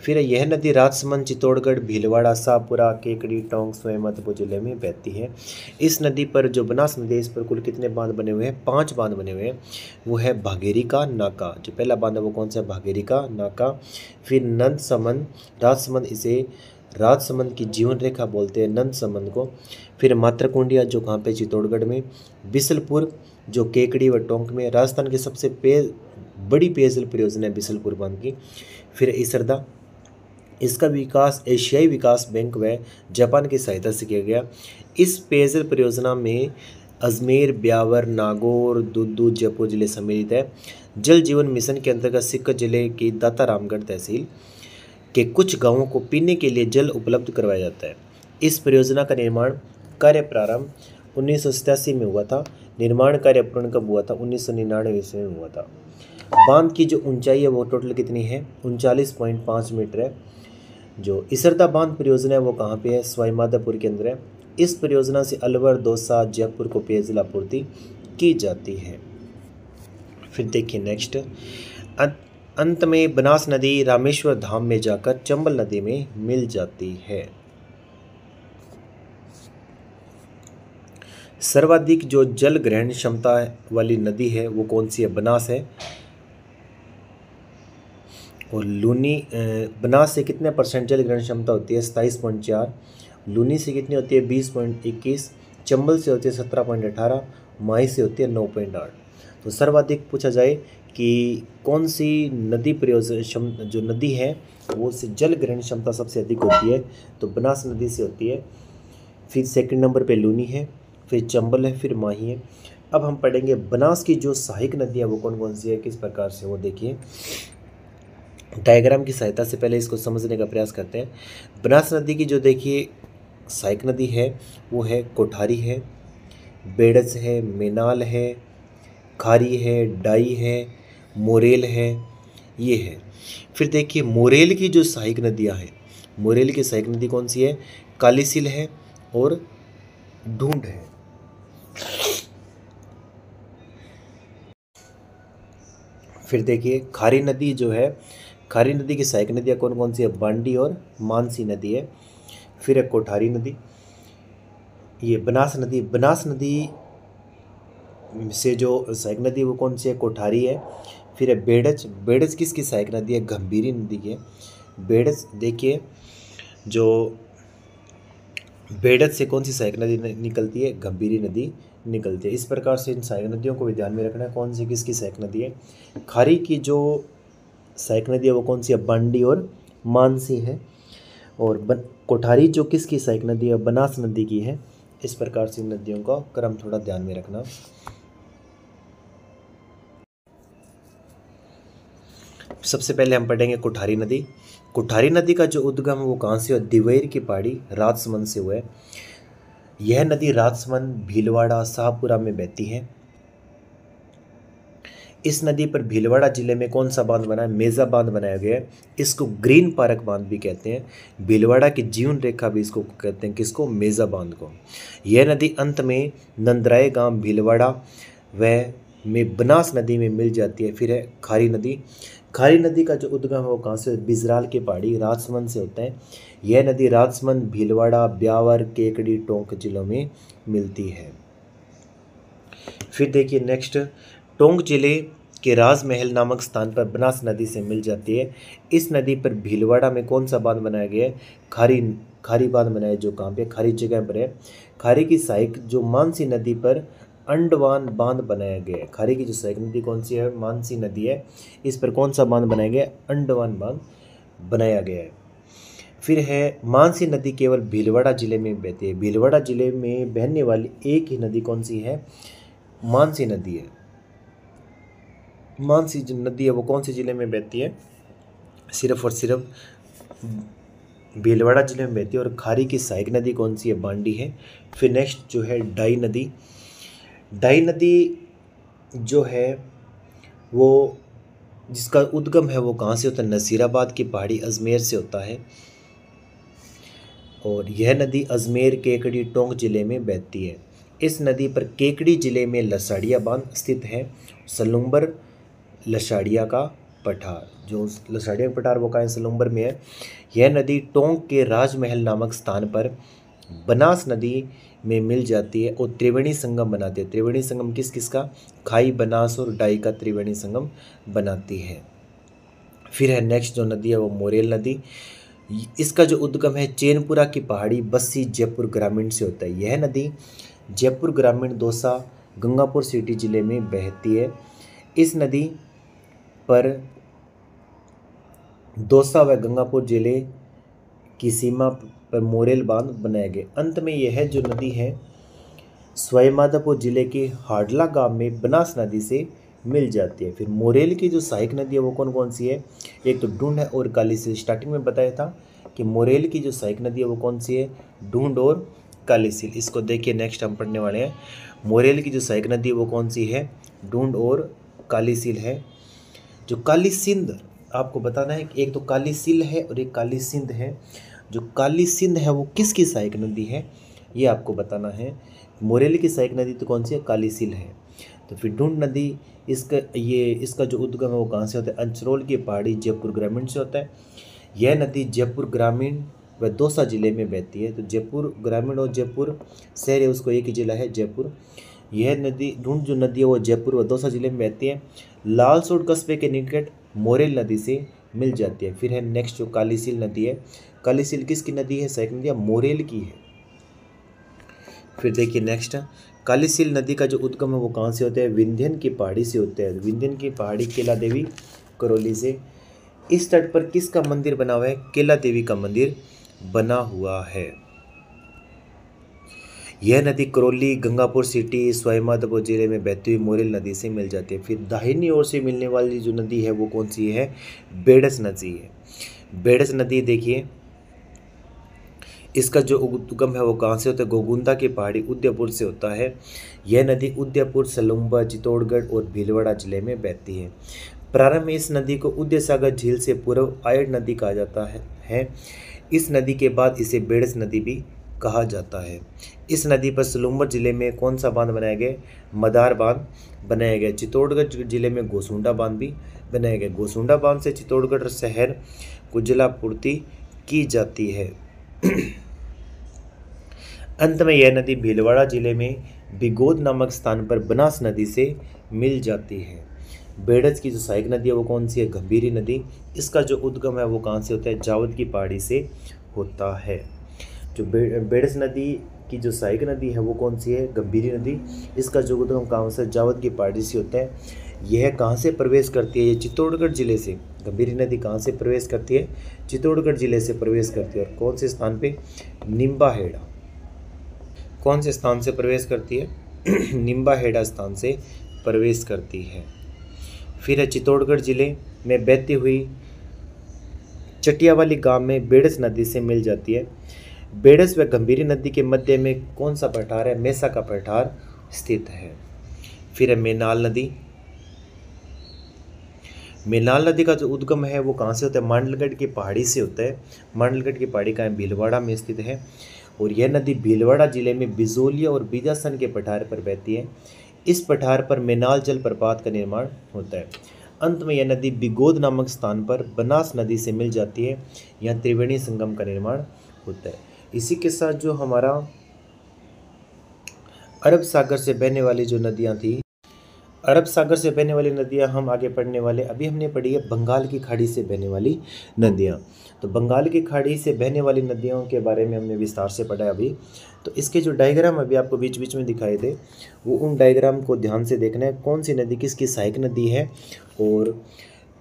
फिर यह नदी राजसमंद, चित्तौड़गढ़, भीलवाड़ा, शाहपुरा, केकड़ी, टोंक, सवाईमाधोपुर जिले में बहती है। इस नदी पर जो बनास नदी है इस पर कुल कितने बांध बने हुए हैं? 5 बांध बने हुए हैं। वो है भागेरी का नाका। जो पहला बांध है वो कौन सा है? भागेरी का नाका। फिर नंद समंद, राजसमंद, इसे राजसमंद की जीवन रेखा बोलते हैं नंद समंद को। फिर मातरकुंडिया जो कहाँ पे? चित्तौड़गढ़ में। बिसलपुर जो केकड़ी व टोंक में। राजस्थान की सबसे बड़ी पेयजल परियोजना है बिसलपुर बांध की। फिर इसरदा, इसका विकास एशियाई विकास बैंक व जापान की सहायता से किया गया। इस पेयजल परियोजना में अजमेर, ब्यावर, नागौर, दुद्दू, जयपुर जिले सम्मिलित है। जल जीवन मिशन के अंतर्गत सिक्कर जिले की दाता रामगढ़ तहसील के कुछ गांवों को पीने के लिए जल उपलब्ध करवाया जाता है। इस परियोजना का निर्माण कार्य प्रारंभ 1987 में हुआ था। निर्माण कार्य पूर्ण कब हुआ था? 1999 ईस्वी में हुआ था। बांध की जो ऊंचाई है वो टोटल कितनी है? 39.5 मीटर है। जो इसरदा बांध परियोजना है वो कहाँ पे है? सवाईमाधोपुर के अंदर है। इस परियोजना से अलवर, दौसा, जयपुर को पेयजल आपूर्ति की जाती है। फिर देखिए नेक्स्ट, अंत में बनास नदी रामेश्वर धाम में जाकर चंबल नदी में मिल जाती है। सर्वाधिक जो जल ग्रहण क्षमता वाली नदी है वो कौन सी है? बनास है। और लूनी बनास से कितने परसेंट जल ग्रहण क्षमता होती है? 27.4। लूनी से कितनी होती है? 20.21। चंबल से होती है 17.18। माही से होती है 9.8। तो सर्वाधिक पूछा जाए कि कौन सी नदी प्रयोजन जो नदी है वो से जल ग्रहण क्षमता सबसे अधिक होती है, तो बनास नदी से होती है। फिर सेकंड नंबर पे लूनी है, फिर चंबल है, फिर माही है। अब हम पढ़ेंगे बनास की जो सहायक नदियाँ वो कौन कौन सी है, किस प्रकार से, वो देखिए डायग्राम की सहायता से पहले इसको समझने का प्रयास करते हैं। बनास नदी की जो देखिए सहायक नदी है वो है कोठारी है, बेड़च है, मेनाल है, खारी है, डाई है, मोरेल है, ये है। फिर देखिए मोरेल की जो सहायक नदियाँ हैं, मोरेल की सहायक नदी कौन सी है? कालीसिल है और ढूंढ है। फिर देखिए खारी नदी जो है, खारी नदी की सहायक नदियाँ कौन कौन सी है? बांडी और मानसी नदी है। फिर है कोठारी नदी, ये बनास नदी, बनास नदी से जो सहायक नदी है वो कौन सी है? कोठारी है। फिर है बेड़च, बेड़च किसकी सहायक नदी है? गंभीरी नदी की है। बेड़च देखिए जो बेड़च से कौन सी सहायक नदी निकलती है? गंभीरी नदी निकलती है। इस प्रकार से इन सहायक नदियों को भी ध्यान में रखना है, कौन सी किसकी सहायक नदी है। खारी की जो सहायक नदी है वो कौन सी है? बांडी और मानसी है। और कोठारी जो किसकी सहायक नदी है? बनास नदी की है। इस प्रकार से इन नदियों का क्रम थोड़ा ध्यान में रखना। सबसे पहले हम पढ़ेंगे कोठारी नदी। कोठारी नदी का जो उद्गम है वो कहाँ से? दिवेर की पहाड़ी राजसमंद से हुआ है। यह नदी राजसमंद, भीलवाड़ा, शाहपुरा में बहती है। इस नदी पर भीलवाड़ा जिले में कौन सा बांध बना है? मेजा बांध बनाया गया है। इसको ग्रीन पार्क बांध भी कहते हैं। भीलवाड़ा की जीवन रेखा भी इसको कहते हैं, किसको? मेजा बांध को। यह नदी अंत में नंदराय गांव भीलवाड़ा व में बनास नदी में मिल जाती है। फिर है खारी नदी। खारी नदी का जो उद्गम है वो कहाँ से? बिजराल की पहाड़ी राजसमंद से होता है। यह नदी राजसमंद, भीलवाड़ा, ब्यावर, केकड़ी, टोंक जिलों में मिलती है। फिर देखिए नेक्स्ट, टोंक जिले के राजमहल नामक स्थान पर बनास नदी से मिल जाती है। इस नदी पर भीलवाड़ा में कौन सा बांध बनाया गया है? खारी बांध बनाया, जो कहाँ पे? खारी जगह पर है। खारी की सहायक जो मानसी नदी पर अंडवान बांध बनाया गया है। खारी की जो सहायक नदी कौन सी है? मानसी नदी है। इस पर कौन सा बांध बनाया गया? अंडवान बांध बनाया गया है। फिर है मानसी नदी केवल भीलवाड़ा जिले में बहती है। भीलवाड़ा जिले में बहने वाली एक ही नदी कौन सी है? मानसी नदी है। मानसी जो नदी है वो कौन से जिले में बहती है? सिर्फ और सिर्फ भीलवाड़ा जिले में बहती है। और खारी की सहायक नदी कौन सी है? बांडी है। फिर नेक्स्ट जो है डाई नदी। डाई नदी जो है वो जिसका उद्गम है वो कहाँ से होता है? नसीराबाद की पहाड़ी अजमेर से होता है। और यह नदी अजमेर, केकड़ी, टोंक जिले में बहती है। इस नदी पर केकड़ी जिले में लसाड़िया बांध स्थित है। सलुम्बर लसाड़िया का पठार, जो लसाड़िया का पठार वो कहाँ है? सलुम्बर में है। यह नदी टोंक के राजमहल नामक स्थान पर बनास नदी में मिल जाती है और त्रिवेणी संगम बनाती है। त्रिवेणी संगम किस किस का? खाई, बनास और डाई का त्रिवेणी संगम बनाती है। फिर है नेक्स्ट जो नदी है वो मोरेल नदी। इसका जो उद्गम है चैनपुरा की पहाड़ी बस्सी जयपुर ग्रामीण से होता है। यह नदी जयपुर ग्रामीण, दौसा, गंगापुर सिटी जिले में बहती है। इस नदी पर दौसा व गंगापुर जिले की सीमा पर मोरेल बांध बनाए गए। अंत में यह जो नदी है सवाईमाधोपुर जिले के हाडला गांव में बनास नदी से मिल जाती है। फिर मोरेल की जो सहायक नदी है वो कौन कौन सी है? एक तो ढूंढ है और कालीसिल। स्टार्टिंग में बताया था कि मोरेल की जो सहायक नदी है वो कौन सी है? ढूंढ और कालीसिल। इसको देखिए नेक्स्ट हम पढ़ने वाले हैं। मोरेल की जो सहायक नदी है वो कौन सी है? ढूंढ और कालीसिल है। जो काली सिंध, आपको बताना है कि एक तो काली सिल है और एक काली सिंध है। जो काली सिंध है वो किसकी सहायक नदी है, ये आपको बताना है। मोरेली की सहायक नदी तो कौन सी है? काली सिल है। तो फिर ढूंढ नदी, इसका जो उद्गम है वो कहाँ से होता है? अंचरोल की पहाड़ी जयपुर ग्रामीण से होता है। यह नदी जयपुर ग्रामीण व दौसा जिले में बहती है। तो जयपुर ग्रामीण और जयपुर शहर है उसको एक ही जिला है जयपुर। यह नदी ढूंढ जो नदी है वो जयपुर व दौसा जिले में बहती है। लालसोट कस्बे के निकट मोरेल नदी से मिल जाती है। फिर है नेक्स्ट जो कालीसील नदी है, कालीसील किसकी नदी है? सहायक नदी मोरेल की है। फिर देखिए नेक्स्ट, कालीसील नदी का जो उद्गम है वो कहाँ से होता है? विंध्यन की पहाड़ी से होता है। विंध्यन की पहाड़ी केला देवी करौली से। इस तट पर किसका मंदिर बना हुआ है? केला देवी का मंदिर बना हुआ है। यह नदी करौली, गंगापुर सिटी, सवाईमाधोपुर जिले में बहती हुई मोरेल नदी से मिल जाती है। फिर दाहिनी ओर से मिलने वाली जो नदी है वो कौन सी है? बेडस नदी है। बेडस नदी देखिए, इसका जो उद्गम है वो कहाँ से होता है? गोगुंदा की पहाड़ी उदयपुर से होता है। यह नदी उदयपुर, सलुम्बा, चित्तौड़गढ़ और भीलवाड़ा जिले में बहती है। प्रारंभ में इस नदी को उदय सागर झील से पूर्व आयड़ नदी कहा जाता है। इस नदी के बाद इसे बेडस नदी भी कहा जाता है। इस नदी पर सलुम्बर जिले में कौन सा बांध बनाया गया? मदार बांध बनाया गया। चित्तौड़गढ़ जिले में गोसुंडा बांध भी बनाया गया। गोसुंडा बांध से चित्तौड़गढ़ शहर को जलापूर्ति की जाती है। अंत में यह नदी भीलवाड़ा जिले में बिगोद नामक स्थान पर बनास नदी से मिल जाती है। बेडस की जो सहायक नदी है वो कौन सी है? गंभीरी नदी। इसका जो उद्गम है वो कहाँ से होता है? जावद की पहाड़ी से होता है। जो बेडस नदी की जो सहायक नदी है वो कौन सी है? गंभीरी नदी। इसका जो उद्गम कहाँ से? जावद की पहाड़ी से होता है। यह कहाँ से प्रवेश करती है? ये चित्तौड़गढ़ जिले से। गंभीरी नदी कहाँ से प्रवेश करती है? चित्तौड़गढ़ जिले से प्रवेश करती है। और कौन से स्थान पे? निम्बाहेड़ा। कौन से स्थान से प्रवेश करती है? निम्बाहेड़ा स्थान से प्रवेश करती है। फिर है चित्तौड़गढ़ जिले में बहती हुई चटियावाली गांव में बेडस नदी से मिल जाती है। बेडस व गंभीरी नदी के मध्य में कौन सा पठार है? मेसा का पठार स्थित है। फिर है मेनाल नदी। मेनाल नदी का जो उद्गम है वो कहाँ से होता है? मांडलगढ़ की पहाड़ी से होता है। मांडलगढ़ की पहाड़ी का भीलवाड़ा में स्थित है। और यह नदी भीलवाड़ा जिले में बिजोलिया और बीजासन के पठार पर बहती है। इस पठार पर मेनाल जलप्रपात का निर्माण होता है। अंत में यह नदी बिगोद नामक स्थान पर बनास नदी से मिल जाती है। यहाँ त्रिवेणी संगम का निर्माण होता है। इसी के साथ जो हमारा अरब सागर से बहने वाली जो नदियाँ थी, अरब सागर से बहने वाली नदियाँ हम आगे पढ़ने वाले। अभी हमने पढ़ी है बंगाल की खाड़ी से बहने वाली नदियाँ। तो बंगाल की खाड़ी से बहने वाली नदियों के बारे में हमने विस्तार से पढ़ा है अभी। तो इसके जो डायग्राम अभी आपको बीच बीच में दिखाए थे वो उन डायग्राम को ध्यान से देखना है। कौन सी नदी किसकी सहायक नदी है और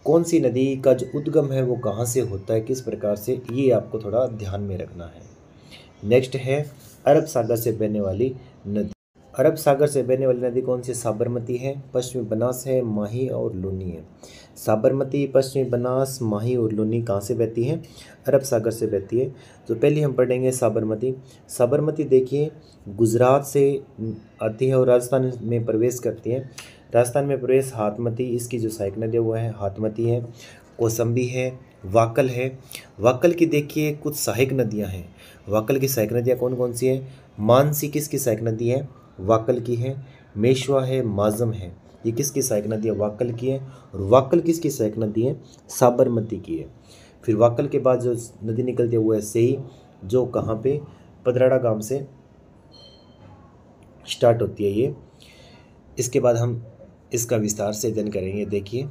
कौन सी नदी का जो उद्गम है वो कहाँ से होता है, किस प्रकार से, ये आपको थोड़ा ध्यान में रखना है। नेक्स्ट है अरब सागर से बहने वाली नदी। अरब सागर से बहने वाली नदी कौन सी? साबरमती है, पश्चिमी बनास है, माही और लूनी है। साबरमती, पश्चिमी बनास, माही और लूनी कहाँ से बहती है? अरब सागर से बहती है। तो पहले हम पढ़ेंगे साबरमती। साबरमती देखिए गुजरात से आती है और राजस्थान में प्रवेश करती है। राजस्थान में प्रवेश हाथमती, इसकी जो सहायक नदी वो है हाथमती है, कौसंबी है, वाकल है। वाकल की देखिए कुछ सहायक नदियाँ हैं। वाकल की सहायक नदियाँ कौन कौन सी हैं? मानसी किसकी सहायक नदी है? वाकल की है। मेशवा है, माजम है, ये किसकी सहायक नदी है? वाकल की है। और वाकल किसकी सहायक नदी है? साबरमती की है। फिर वाकल के बाद जो नदी निकलती है वो है सेई, जो कहाँ पे? पदराड़ा गांव से स्टार्ट होती है ये। इसके बाद हम इसका विस्तार से अध्ययन करेंगे। देखिए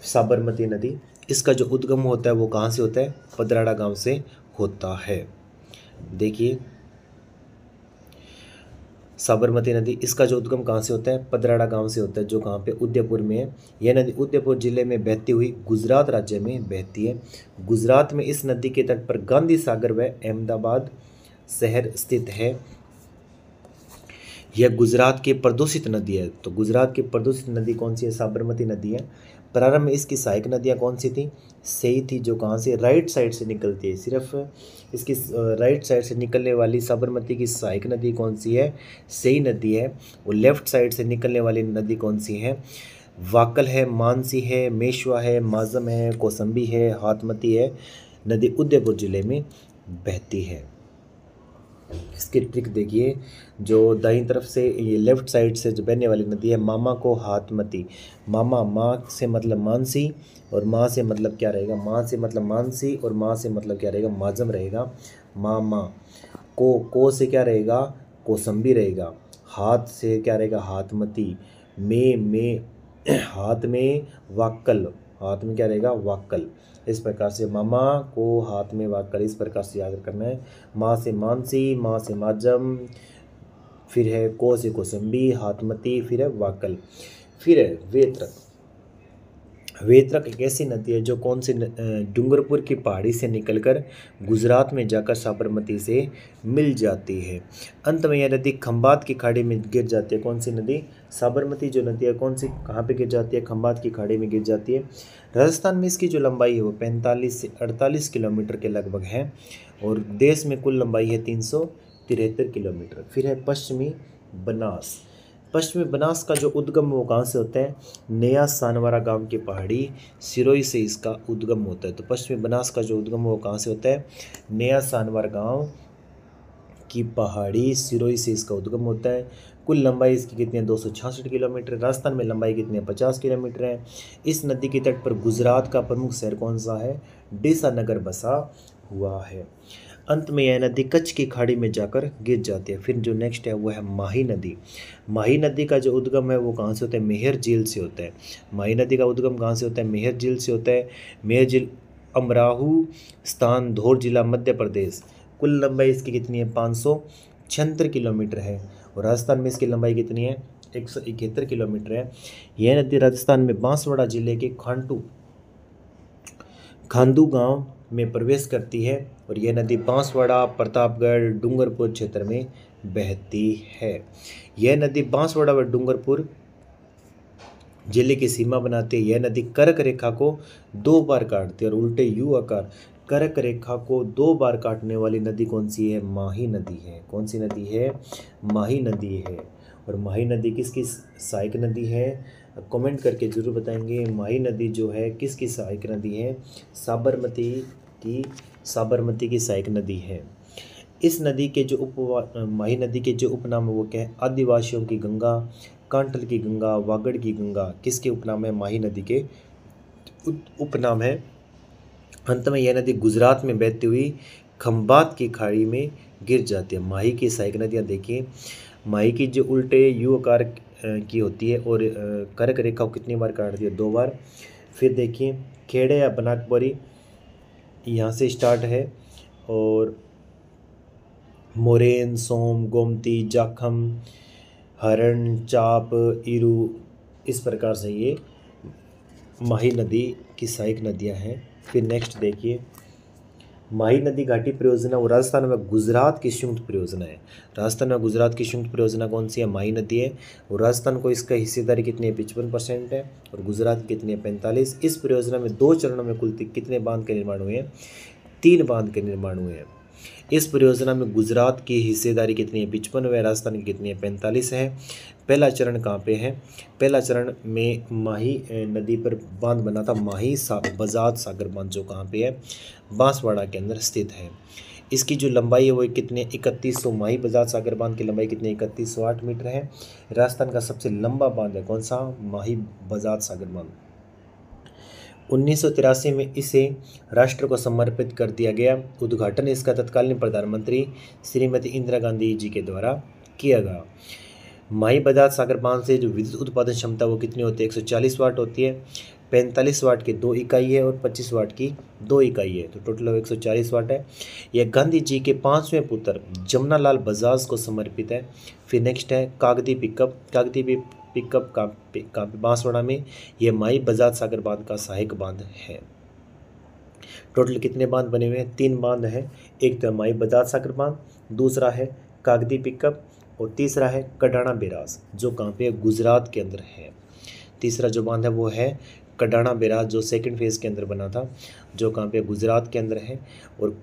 साबरमती नदी, इसका जो उद्गम होता है वो कहाँ से होता है? पदराड़ा गांव से होता है। देखिए साबरमती नदी, इसका जो उद्गम कहाँ से होता है? पदराड़ा गांव से होता है, जो कहाँ पे? उदयपुर में है। यह नदी उदयपुर जिले में बहती हुई गुजरात राज्य में बहती है। गुजरात में इस नदी के तट पर गांधी सागर व अहमदाबाद शहर स्थित है। यह गुजरात की प्रदूषित नदी है। तो गुजरात की प्रदूषित नदी कौन सी है? साबरमती नदी है। प्रारंभ में इसकी सहायक नदियाँ कौन सी थी? सेई थी, जो कहाँ से? राइट साइड से निकलती है। सिर्फ इसकी राइट साइड से निकलने वाली साबरमती की सहायक नदी कौन सी है? सेई नदी है। और लेफ्ट साइड से निकलने वाली नदी कौन सी है? वाकल है, मानसी है, मेशवा है, माजम है, कौसंबी है, हाथमती है। नदी उदयपुर जिले में बहती है। इसकी ट्रिक देखिए, जो दाईं तरफ से ये लेफ्ट साइड से जो बहने वाली नदी है, मामा को हाथमती। मामा, माँ से मतलब मानसी और माँ से मतलब क्या रहेगा? माँ से मतलब मानसी और माँ से मतलब क्या रहेगा? माजम रहेगा। मामा को से क्या रहेगा? कौसंबी रहेगा। हाथ से क्या रहेगा? हाथमती। में हाथ में वाक्कल, हाथ में क्या रहेगा, वाक्कल। इस प्रकार से मामा को हाथ में वाक्कल, इस प्रकार से याद करना है। माँ से मानसी, माँ से माजम, फिर है को से कोसंबी, हाथमती, फिर है वाक्कल। फिर है वेत्रक। वेत्रक एक ऐसी नदी है जो कौन सी डूंगरपुर की पहाड़ी से निकलकर गुजरात में जाकर साबरमती से मिल जाती है। अंत में यह नदी खंबात की खाड़ी में गिर जाती है। कौन सी नदी, साबरमती जो नदी है कौन सी, कहाँ पे गिर जाती है, खंबात की खाड़ी में गिर जाती है। राजस्थान में इसकी जो लंबाई है वो 45 से 48 किलोमीटर के लगभग है और देश में कुल लंबाई है 373 किलोमीटर। फिर है पश्चिमी बनास। पश्चिमी बनास का जो उद्गम वो कहाँ से होता है, नया सानवारा गांव की पहाड़ी सिरोही से इसका उद्गम होता है। तो पश्चिमी बनास का जो उद्गम वो कहाँ से होता है, नया सानवारा गांव की पहाड़ी सिरोही से इसका उद्गम होता है। कुल लंबाई इसकी कितनी है, 266 किलोमीटर। राजस्थान में लंबाई कितनी है, 50 किलोमीटर है। इस नदी के तट पर गुजरात का प्रमुख शहर कौन सा है, डीसा नगर बसा हुआ है। अंत में यह नदी कच्छ की खाड़ी में जाकर गिर जाती है। फिर जो नेक्स्ट है वो है माही नदी। माही नदी का जो उद्गम है वो कहाँ से होता है, मेहर झील से होता है। माही नदी का उद्गम कहाँ से होता है, मेहर झील से होता है। मेहर झील अमराहू स्थान धौर जिला मध्य प्रदेश। कुल लंबाई इसकी कितनी है, 576 किलोमीटर है और राजस्थान में इसकी लंबाई कितनी है, 171 किलोमीटर है। यह नदी राजस्थान में बांसवाड़ा जिले के खांडू गांव में प्रवेश करती है और यह नदी बांसवाड़ा, प्रतापगढ़, डूंगरपुर क्षेत्र में बहती है। यह नदी बांसवाड़ा व डूंगरपुर जिले की सीमा बनाती है। यह नदी कर्क रेखा को 2 बार काटती है और उल्टे यू आकार कर्क रेखा को 2 बार काटने वाली नदी कौन सी है, माही नदी है। कौन सी नदी है, माही नदी है। और माही नदी किसकी सहायक नदी है, कमेंट करके जरूर बताएंगे। माही नदी जो है किसकी सहायक नदी है, साबरमती की सहायक नदी है। इस नदी के जो माही नदी के जो उपनाम है वो क्या है, आदिवासियों की गंगा, कांटल की गंगा, वागड़ की गंगा, किसके उपनाम है, माही नदी के उपनाम है। अंत में यह नदी गुजरात में बहती हुई खंबात की खाड़ी में गिर जाती है। माही की सहायक नदियाँ देखिए, माही की जो उल्टे यू आकार की होती है और कर्क रेखा को कितनी बार काटती है, 2 बार। फिर देखिए खेड़े या बनाकबोरी यहाँ से स्टार्ट है और मोरेन, सोम, गोमती, जाखम, हरण, चाप, इरू, इस प्रकार से ये माही नदी की सहायक नदियाँ हैं। फिर नेक्स्ट देखिए, माही नदी घाटी परियोजना वो राजस्थान में गुजरात की संयुक्त परियोजना है। राजस्थान में गुजरात की संयुक्त परियोजना कौन सी है, माही नदी है। और राजस्थान को इसका हिस्सेदारी कितनी है, 55% है और गुजरात की कितनी है, 45। इस परियोजना में 2 चरणों में कुल कितने बांध के निर्माण हुए हैं, 3 बांध के निर्माण हुए हैं। इस परियोजना में गुजरात की हिस्सेदारी कितनी है, 55 है। राजस्थान की कितनी है, 45 है। पहला चरण कहाँ पे है, पहला चरण में माही नदी पर बांध बना था, माही बजाज सागर बांध, जो कहाँ पे है, बांसवाड़ा के अंदर स्थित है। इसकी जो लंबाई है वो कितने, 3100, माही बजाज सागर बांध की लंबाई कितनी, 3108 मीटर है। राजस्थान का सबसे लंबा बांध है कौन सा, माही बजाज सागर बांध। 1983 में इसे राष्ट्र को समर्पित कर दिया गया। उद्घाटन इसका तत्कालीन प्रधानमंत्री श्रीमती इंदिरा गांधी जी के द्वारा किया गया। माही बजाज सागर बांध से जो विद्युत उत्पादन क्षमता वो कितनी होती है, 140 वाट होती है। 45 वाट की 2 इकाई है और 25 वाट की 2 इकाई है, तो टोटल 140 वाट है। यह गांधी जी के 5वें पुत्र जमनालाल बजाज को समर्पित है। फिर नेक्स्ट है कागदी पिकअप। कागदी पिकअप का बांसवाड़ा में यह माही बजाज सागर बांध का सहायक बांध है। टोटल कितने बांध बने हुए हैं, 3 बांध है। एक तो माही बजाज सागर बांध, दूसरा है कागदी पिकअप और तीसरा है कडाणा बैराज, जो कहाँ पे गुजरात के अंदर है। तीसरा जो बांध है वो है कडाणा बैराज, जो सेकंड फेज के अंदर बना था, जो कहाँ पे गुजरात के अंदर है। और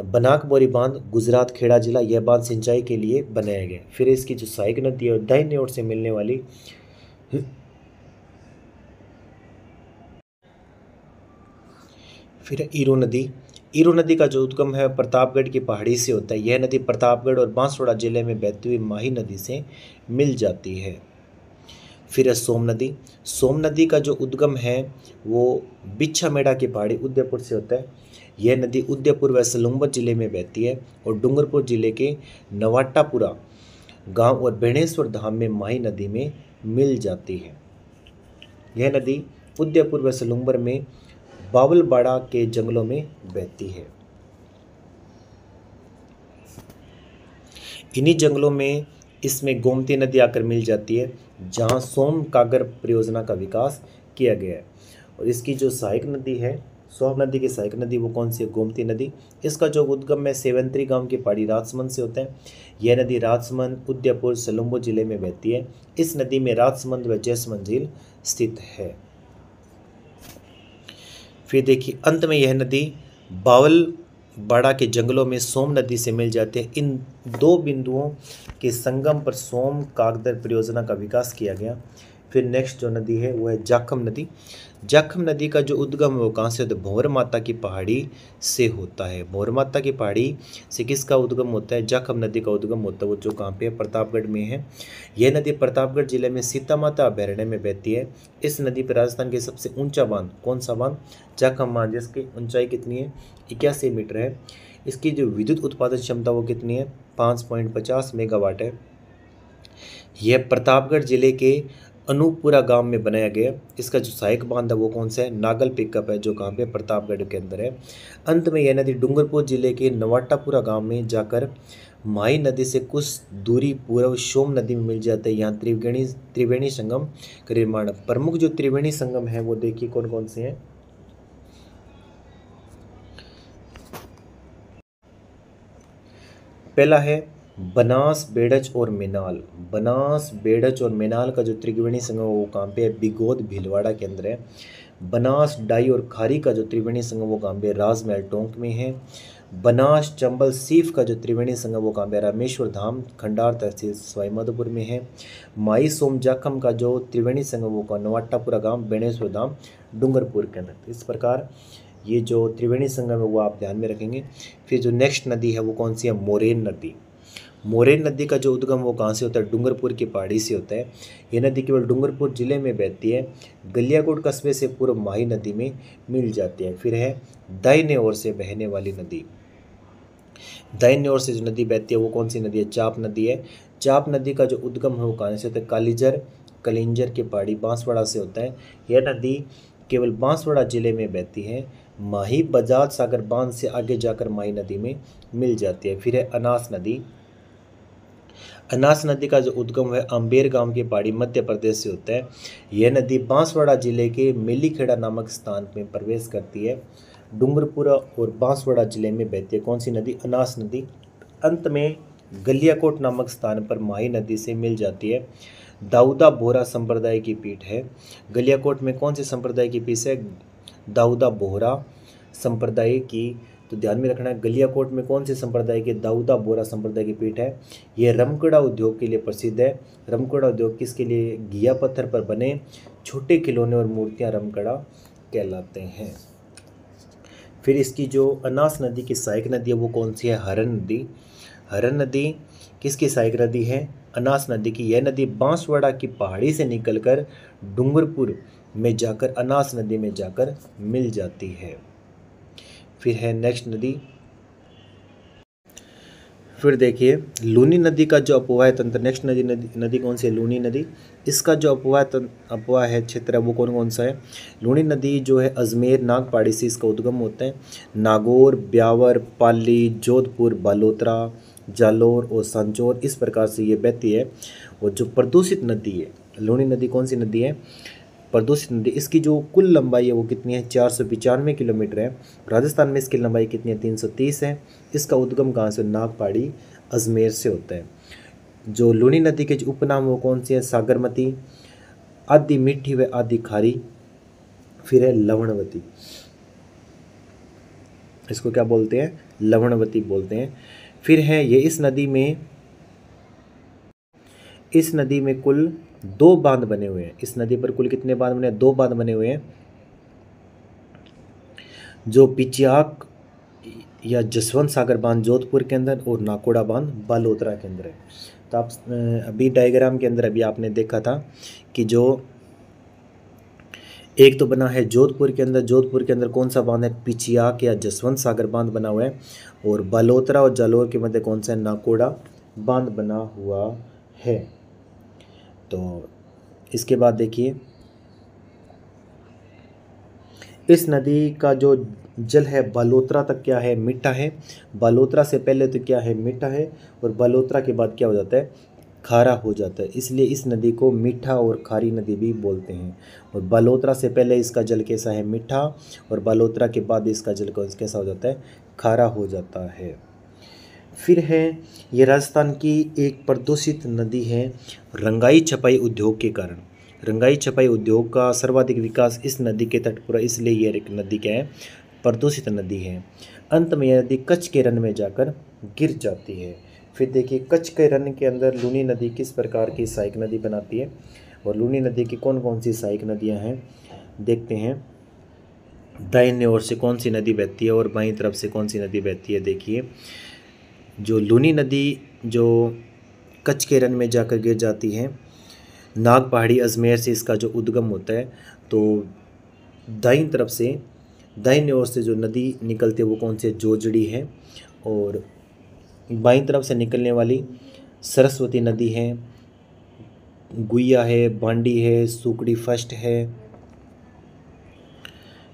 बनाकबोरी बांध गुजरात खेड़ा जिला, यह बांध सिंचाई के लिए बनाया गया। फिर इसकी जो सहायक नदी है दाहिने ओर से मिलने वाली फिर ईरो नदी। ईरो नदी का जो उद्गम है प्रतापगढ़ की पहाड़ी से होता है। यह नदी प्रतापगढ़ और बांसवाड़ा जिले में बहती हुई माही नदी से मिल जाती है। फिर है सोम नदी। सोम नदी का जो उद्गम है वो बिच्छामेड़ा की पहाड़ी उदयपुर से होता है। यह नदी उदयपुर व सलूम्बर जिले में बहती है और डूंगरपुर जिले के नवाटापुरा गांव और बेणेश्वर धाम में माही नदी में मिल जाती है। यह नदी उदयपुर व सलूंबर में बावलबाड़ा के जंगलों में बहती है। इन्हीं जंगलों में इसमें गोमती नदी आकर मिल जाती है, जहां सोम कागर परियोजना का विकास किया गया है। और इसकी जो सहायक नदी है, सोम नदी की सहायक नदी वो कौन सी है? गोमती नदी। इसका जो उद्गम है सेवंतरी गांव की पहाड़ी राजसमंद से होता है। यह नदी राजसमंद, उदयपुर, सलूंबर जिले में बहती है। इस नदी में राजसमंद व जयसमंद झील स्थित है। फिर देखिए अंत में यह नदी बावलबाड़ा के जंगलों में सोम नदी से मिल जाती है। इन दो बिंदुओं के संगम पर सोम कागदर परियोजना का विकास किया गया। फिर नेक्स्ट जो नदी है वो है जाखम नदी। जाखम नदी का जो उद्गम है वो कहाँ से होता है? भंवर माता की पहाड़ी से होता है। भंवर माता की पहाड़ी से किसका उद्गम होता है? जाखम नदी का उद्गम होता है। वो जो कहाँ पे है? प्रतापगढ़ में है। यह नदी प्रतापगढ़ जिले में सीता माता अभयारण्य में बहती है। इस नदी पर राजस्थान के सबसे ऊंचा बांध कौन सा बांध? जाखम बांध, जिसकी ऊंचाई कितनी है? 81 मीटर है। इसकी जो विद्युत उत्पादन क्षमता वो कितनी है? 5.50 मेगावाट है। यह प्रतापगढ़ जिले के अनूपपुरा गांव में बनाया गया। इसका जो सहायक बांध है वो कौन सा है? नागल पिकअप है, जो कहाँ पे? प्रतापगढ़ के अंदर है। अंत में यह नदी डूंगरपुर जिले के नवाटापुरा गांव में जाकर माही नदी से कुछ दूरी पूर्व सोम नदी में मिल जाता है। यहाँ त्रिवेणी संगम का निर्माण। प्रमुख जो त्रिवेणी संगम है वो देखिए कौन कौन से हैं। पहला है बनास, बेड़च और मेनाल। बनास, बेड़च और मेनाल का जो त्रिवेणी संगम है वो कहाँ पे है? बिगोद भीलवाड़ा के अंदर है। बनास, डाई और खारी का जो त्रिवेणी संगम वो कहाँ पे? राजमहल टोंक में है। बनास, चंबल, सीफ का जो त्रिवेणी संगम वो कहाँ पे? रामेश्वर धाम, खंडार तहसील, सवाई माधोपुर में है। माई सोम जाखम का जो त्रिवेणी संगम वो कहाँ? नवाटापुरा गांव, बेणेश्वर धाम, डूंगरपुर के अंदर। इस प्रकार ये जो त्रिवेणी संगम है वो आप ध्यान में रखेंगे। फिर जो नेक्स्ट नदी है वो कौन सी है? मोरेन नदी। मोरेन नदी का जो उद्गम वो कहाँ से होता है? डूंगरपुर की पहाड़ी से होता है। यह नदी केवल डूंगरपुर जिले में बहती है। गलियाकोट कस्बे से पूर्व माही नदी में मिल जाती है। फिर है दाहिने ओर से बहने वाली नदी। दाहिने ओर से जो नदी बहती है वो कौन सी नदी है? चाप नदी है। चाप नदी का जो उद्गम है वो कहाँ से होता है? कालीजर कलिंजर की पहाड़ी बांसवाड़ा से होता है। यह नदी केवल बांसवाड़ा जिले में बहती है। माही बजाज सागर बांध से आगे जाकर माही नदी में मिल जाती है। फिर है अनास नदी। अनास नदी का जो उद्गम है अम्बेर गांव की पहाड़ी मध्य प्रदेश से होता है। यह नदी बांसवाड़ा जिले के मेलीखेड़ा नामक स्थान में प्रवेश करती है। डूंगरपुरा और बांसवाड़ा जिले में बहती है कौन सी नदी? अनास नदी। अंत में गलियाकोट नामक स्थान पर माही नदी से मिल जाती है। दाऊदा बोहरा संप्रदाय की पीठ है। गलियाकोट में कौन से संप्रदाय की पीठ है? दाऊदा बोहरा संप्रदाय की। तो ध्यान में रखना है गलियाकोट में कौन से संप्रदाय के? दाऊदा बोहरा संप्रदाय की पीठ है। यह रमकड़ा उद्योग के लिए प्रसिद्ध है। रमकड़ा उद्योग किसके लिए? घिया पत्थर पर बने छोटे खिलौने और मूर्तियां रमकड़ा कहलाते हैं। फिर इसकी जो अनास नदी की सहायक नदी है वो कौन सी है? हरन नदी। हरन नदी किसकी सहायक नदी है? अनास नदी की। यह नदी बांसवाड़ा की पहाड़ी से निकलकर डूंगरपुर में जाकर अनास नदी में जाकर मिल जाती है। फिर है नेक्स्ट नदी। फिर देखिए लूनी नदी का जो अपवाह तंत्र, नेक्स्ट नदी कौन सी है? लूनी नदी। इसका जो अपवाह है क्षेत्र है वो कौन कौन सा है? लूनी नदी जो है अजमेर नागपाड़ी से इसका उद्गम होता है। नागौर, ब्यावर, पाली, जोधपुर, बालोतरा, जालोर और सांचौर इस प्रकार से ये बहती है। और जो प्रदूषित नदी है लूनी नदी, कौन सी नदी है? प्रदूषित नदी। इसकी जो कुल लंबाई है वो कितनी है? 495 किलोमीटर है। राजस्थान में इसकी लंबाई कितनी है? 330 है। इसका उद्गम कहाँ से? नागपाड़ी, अजमेर से होता है। जो लूनी नदी के जो उपनाम वो कौन सी है? सागरमती, आधी मीठी व आधी खारी। फिर है लवणवती। इसको क्या बोलते हैं? लवणवती बोलते हैं। फिर है ये इस नदी में कुल 2 बांध बने हुए हैं। इस नदी पर कुल कितने बांध बने हैं? 2 बांध बने हुए हैं। जो पिचियाक या जसवंत सागर बांध जोधपुर के अंदर और नाकोड़ा बांध बालोतरा के अंदर है। तो आप अभी डायग्राम के अंदर अभी आपने देखा था कि जो एक तो बना है जोधपुर के अंदर कौन सा बांध है? पिचियाक या जसवंत सागर बांध बना हुआ है। और बालोतरा और जालोर के मध्य कौन सा है? नाकोड़ा बांध बना हुआ है। तो इसके बाद देखिए इस नदी का जो जल है बालोतरा तक क्या है, मीठा है। बालोतरा से पहले तो क्या है, मीठा है, और बालोतरा के बाद क्या हो जाता है, खारा हो जाता है। इसलिए इस नदी को मीठा और खारी नदी भी बोलते हैं। और बालोतरा से पहले इसका जल कैसा है, मीठा, और बालोतरा के बाद इसका जल कैसा हो जाता है, खारा हो जाता है। फिर है ये राजस्थान की एक प्रदूषित नदी है रंगाई छपाई उद्योग के कारण। रंगाई छपाई उद्योग का सर्वाधिक विकास इस नदी के तट पर, इसलिए यह एक नदी क्या है, प्रदूषित नदी है। अंत में यह नदी कच्छ के रन में जाकर गिर जाती है। फिर देखिए कच्छ के रन के अंदर लूनी नदी किस प्रकार की सहायक नदी बनाती है, और लूनी नदी की कौन कौन सी सहायक नदियाँ हैं देखते हैं। दाहिने ओर से कौन सी नदी बहती है और बाईं तरफ से कौन सी नदी बहती है। देखिए जो लूनी नदी जो कच्छ के रन में जाकर गिर जाती है, नाग पहाड़ी अजमेर से इसका जो उद्गम होता है, तो दाईं तरफ से दाहिने ओर से जो नदी निकलती है वो कौन सी, जोजड़ी है, और बाईं तरफ से निकलने वाली सरस्वती नदी है, गुइया है, बांडी है, सुकड़ी फर्स्ट है,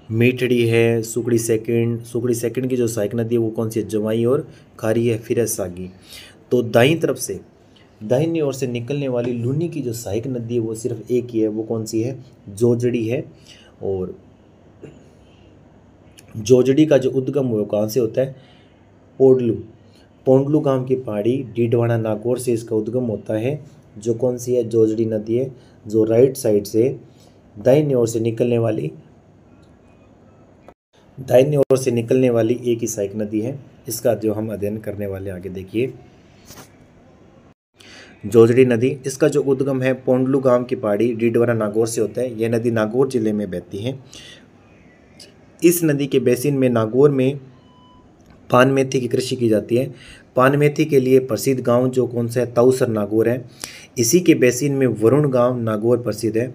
मीठड़ी है, सुकड़ी सेकंड की जो सहायक नदी है वो कौन सी है, जवाई, और खारी है फिर है सागी। तो दाईं तरफ से दाहिनी ओर से निकलने वाली लूनी की जो सहायक नदी है वो सिर्फ एक ही है, वो कौन सी है, जोजड़ी है। और जोजड़ी का जो उद्गम वो कहाँ से होता है, पोंडलू गांव की पहाड़ी डीडवाना नागौर से इसका उद्गम होता है, जो कौन सी है, जोजड़ी नदी है, जो राइट साइड से दाहिनी ओर से निकलने वाली एक ही सहायक नदी है। इसका जो हम अध्ययन करने वाले आगे देखिए जोजड़ी नदी, इसका जो उद्गम है पोंडलू गांव की पहाड़ी डीडवाना नागौर से होता है। यह नदी नागौर जिले में बहती है। इस नदी के बेसिन में नागौर में पान मेथी की कृषि की जाती है। पान मेथी के लिए प्रसिद्ध गांव जो कौन सा है, ताऊसर नागौर है। इसी के बेसिन में वरुण गांव नागौर प्रसिद्ध है,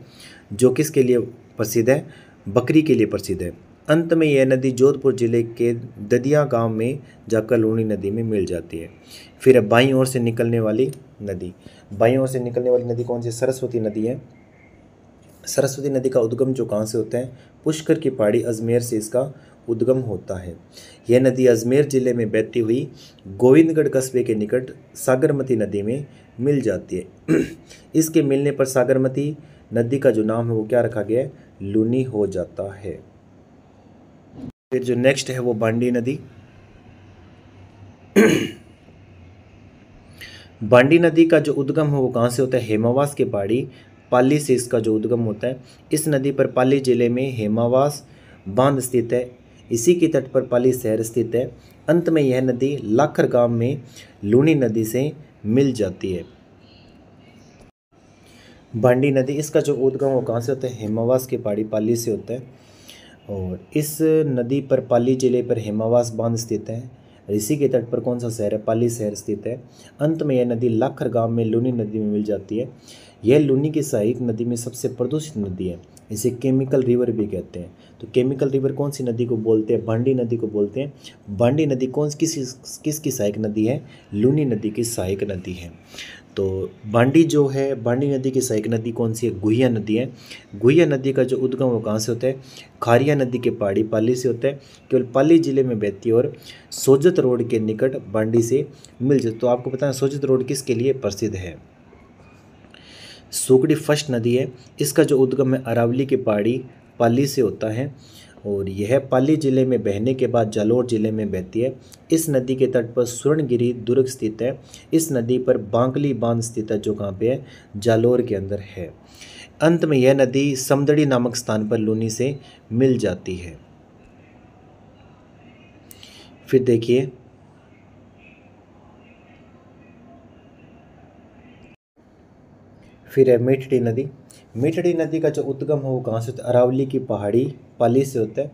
जो किसके लिए प्रसिद्ध है, बकरी के लिए प्रसिद्ध है। अंत में यह नदी जोधपुर जिले के ददिया गांव में जाकर लूनी नदी में मिल जाती है। फिर बाईं ओर से निकलने वाली नदी, कौन सी, सरस्वती नदी है। सरस्वती नदी का उद्गम जो कहाँ से होता है, पुष्कर की पहाड़ी अजमेर से इसका उद्गम होता है। यह नदी अजमेर जिले में बहती हुई गोविंदगढ़ कस्बे के निकट सागरमती नदी में मिल जाती है। इसके मिलने पर सागरमती नदी का जो नाम है वो क्या रखा गया है, लूनी हो जाता है। फिर जो नेक्स्ट है वो बांडी नदी। बांडी नदी का जो उद्गम है वो कहाँ से होता है, हेमावास के पहाड़ी पाली से इसका जो उद्गम होता है। इस नदी पर पाली जिले में हेमावास बांध स्थित है। इसी के तट पर पाली शहर स्थित है। अंत में यह नदी लाखर गांव में लूनी नदी से मिल जाती है। बांडी नदी, इसका जो उद्गम वो कहाँ से होता है, हेमावास के पहाड़ी पाली से होता है। और इस नदी पर पाली जिले पर हेमावास बांध स्थित है। इसी के तट पर कौन सा शहर है, पाली शहर स्थित है। अंत में यह नदी लाखर गांव में लूनी नदी में मिल जाती है। यह लूनी की सहायक नदी में सबसे प्रदूषित नदी है। इसे केमिकल रिवर भी कहते हैं। तो केमिकल रिवर कौन सी नदी को बोलते हैं, बांडी नदी को बोलते हैं। बांडी नदी किसकी सहायक नदी है, लूनी नदी की सहायक नदी है। तो बांडी जो है, बांडी नदी की सहायक नदी कौन सी है, गुहिया नदी है। गुहिया नदी का जो उद्गम वो कहाँ से होता है, खारिया नदी के पहाड़ी पाली से होता है। केवल पाली जिले में बहती है और सोजत रोड के निकट बांडी से मिल जाती। तो आपको पता है सोजत रोड किसके लिए प्रसिद्ध है, सुकड़ी फर्स्ट नदी है। इसका जो उद्गम है अरावली की पहाड़ी पाली से होता है, और यह पाली जिले में बहने के बाद जालोर जिले में बहती है। इस नदी के तट पर स्वर्णगिरी दुर्ग स्थित है। इस नदी पर बांकली बांध स्थित है, जो कहाँ पे है, जालोर के अंदर है। अंत में यह नदी समदड़ी नामक स्थान पर लूनी से मिल जाती है। फिर देखिए फिर है मीठड़ी नदी। मीठड़ी नदी का जो उद्गम है वो कहाँ से होता है, अरावली की पहाड़ी पाली से होता है।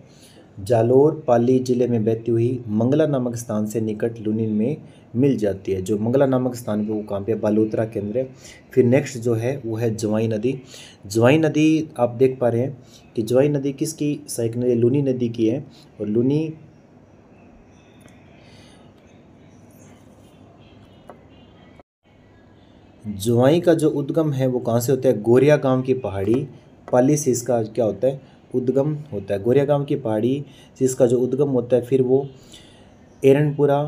जालोर पाली जिले में बहती हुई मंगला नामक स्थान से निकट लूनी में मिल जाती है। जो मंगला नामक स्थान पे वो कहाँ पे, बालोतरा के अंदर है। फिर नेक्स्ट जो है वो है जवाई नदी। जवाई नदी आप देख पा रहे हैं कि जवाई नदी किसकी सहायक नदी, लूनी नदी की है। और लूनी ज्वाई का जो उद्गम है वो कहाँ से होता है? गोरिया गांव की पहाड़ी पाली से इसका क्या होता है? उद्गम होता है। गोरिया गांव की पहाड़ी से इसका जो उद्गम होता है, फिर वो एरनपुरा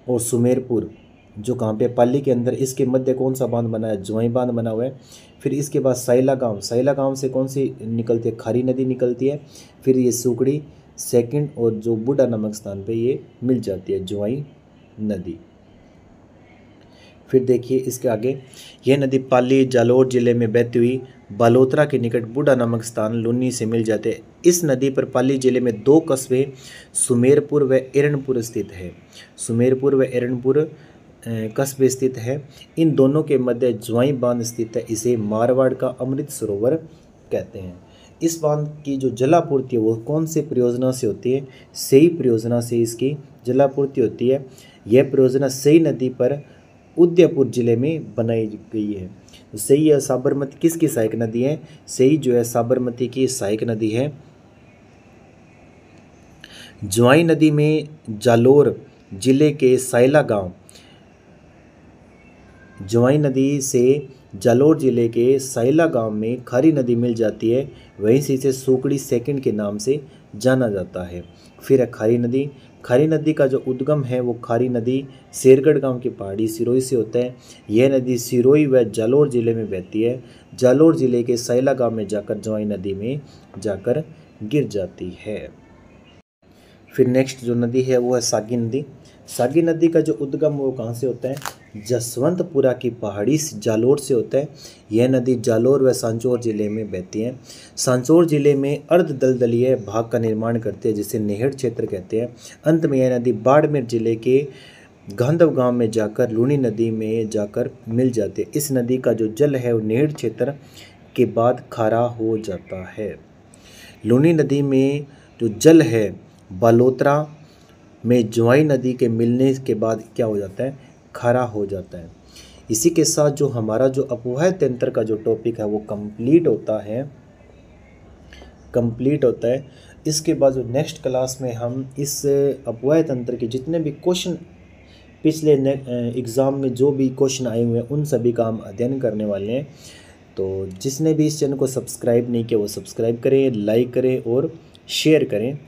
और सुमेरपुर जो कहाँ पे पाली के अंदर, इसके मध्य कौन सा बांध बना है? ज्वाई बांध बना हुआ है। फिर इसके बाद साइला गांव से कौन सी निकलती है? खारी नदी निकलती है। फिर ये सुकड़ी सेकंड और जो बूढ़ा नामक स्थान पे ये मिल जाती है ज्वाई नदी। फिर देखिए इसके आगे, यह नदी पाली जालौर जिले में बहती हुई बालोतरा के निकट बूढ़ा नामक स्थान लुन्नी से मिल जाते हैं। इस नदी पर पाली जिले में 2 कस्बे सुमेरपुर व एरनपुर स्थित है। सुमेरपुर व एरनपुर कस्बे स्थित है। इन दोनों के मध्य ज्वाई बांध स्थित है। इसे मारवाड़ का अमृत सरोवर कहते हैं। इस बांध की जो जलापूर्ति है वो कौन से परियोजना से होती है? सई परियोजना से इसकी जलापूर्ति होती है। यह परियोजना सई नदी पर उदयपुर जिले में बनाई गई है। तो सही है, साबरमती किसकी सहायक नदी है? सही जो है साबरमती की सहायक नदी है। ज्वाई नदी में जालौर जिले के साइला गांव, ज्वाई नदी से जालौर जिले के साइला गांव में खारी नदी मिल जाती है। वहीं से इसे सुकड़ी सेकंड के नाम से जाना जाता है। फिर है खारी नदी। खारी नदी का जो उद्गम है वो खारी नदी शेरगढ़ गांव की पहाड़ी सिरोही से होता है। यह नदी सिरोही व जालौर जिले में बहती है। जालौर जिले के साइला गांव में जाकर ज्वाई नदी में जाकर गिर जाती है। फिर नेक्स्ट जो नदी है वो है सागी नदी। सागी नदी का जो उद्गम वो कहाँ से होता है? जसवंतपुरा की पहाड़ी जालौर से होता है। यह नदी जालौर व सांचौर जिले में बहती है। सांचौर जिले में अर्ध दलदलीय भाग का निर्माण करते हैं जिसे नेहड़ क्षेत्र कहते हैं। अंत में यह नदी बाड़मेर जिले के गांधव गांव में जाकर लूनी नदी में जाकर मिल जाती है। इस नदी का जो जल है वो नेहड़ क्षेत्र के बाद खारा हो जाता है। लूनी नदी में जो जल है बालोतरा में ज्वाई नदी के मिलने के बाद क्या हो जाता है? खारा हो जाता है। इसी के साथ जो हमारा जो अपवाह तंत्र का जो टॉपिक है वो कंप्लीट होता है। इसके बाद जो नेक्स्ट क्लास में हम इस अपवाह तंत्र के जितने भी क्वेश्चन पिछले एग्ज़ाम में जो भी क्वेश्चन आए हुए हैं उन सभी का हम अध्ययन करने वाले हैं। तो जिसने भी इस चैनल को सब्सक्राइब नहीं किया वो सब्सक्राइब करें, लाइक करें और शेयर करें।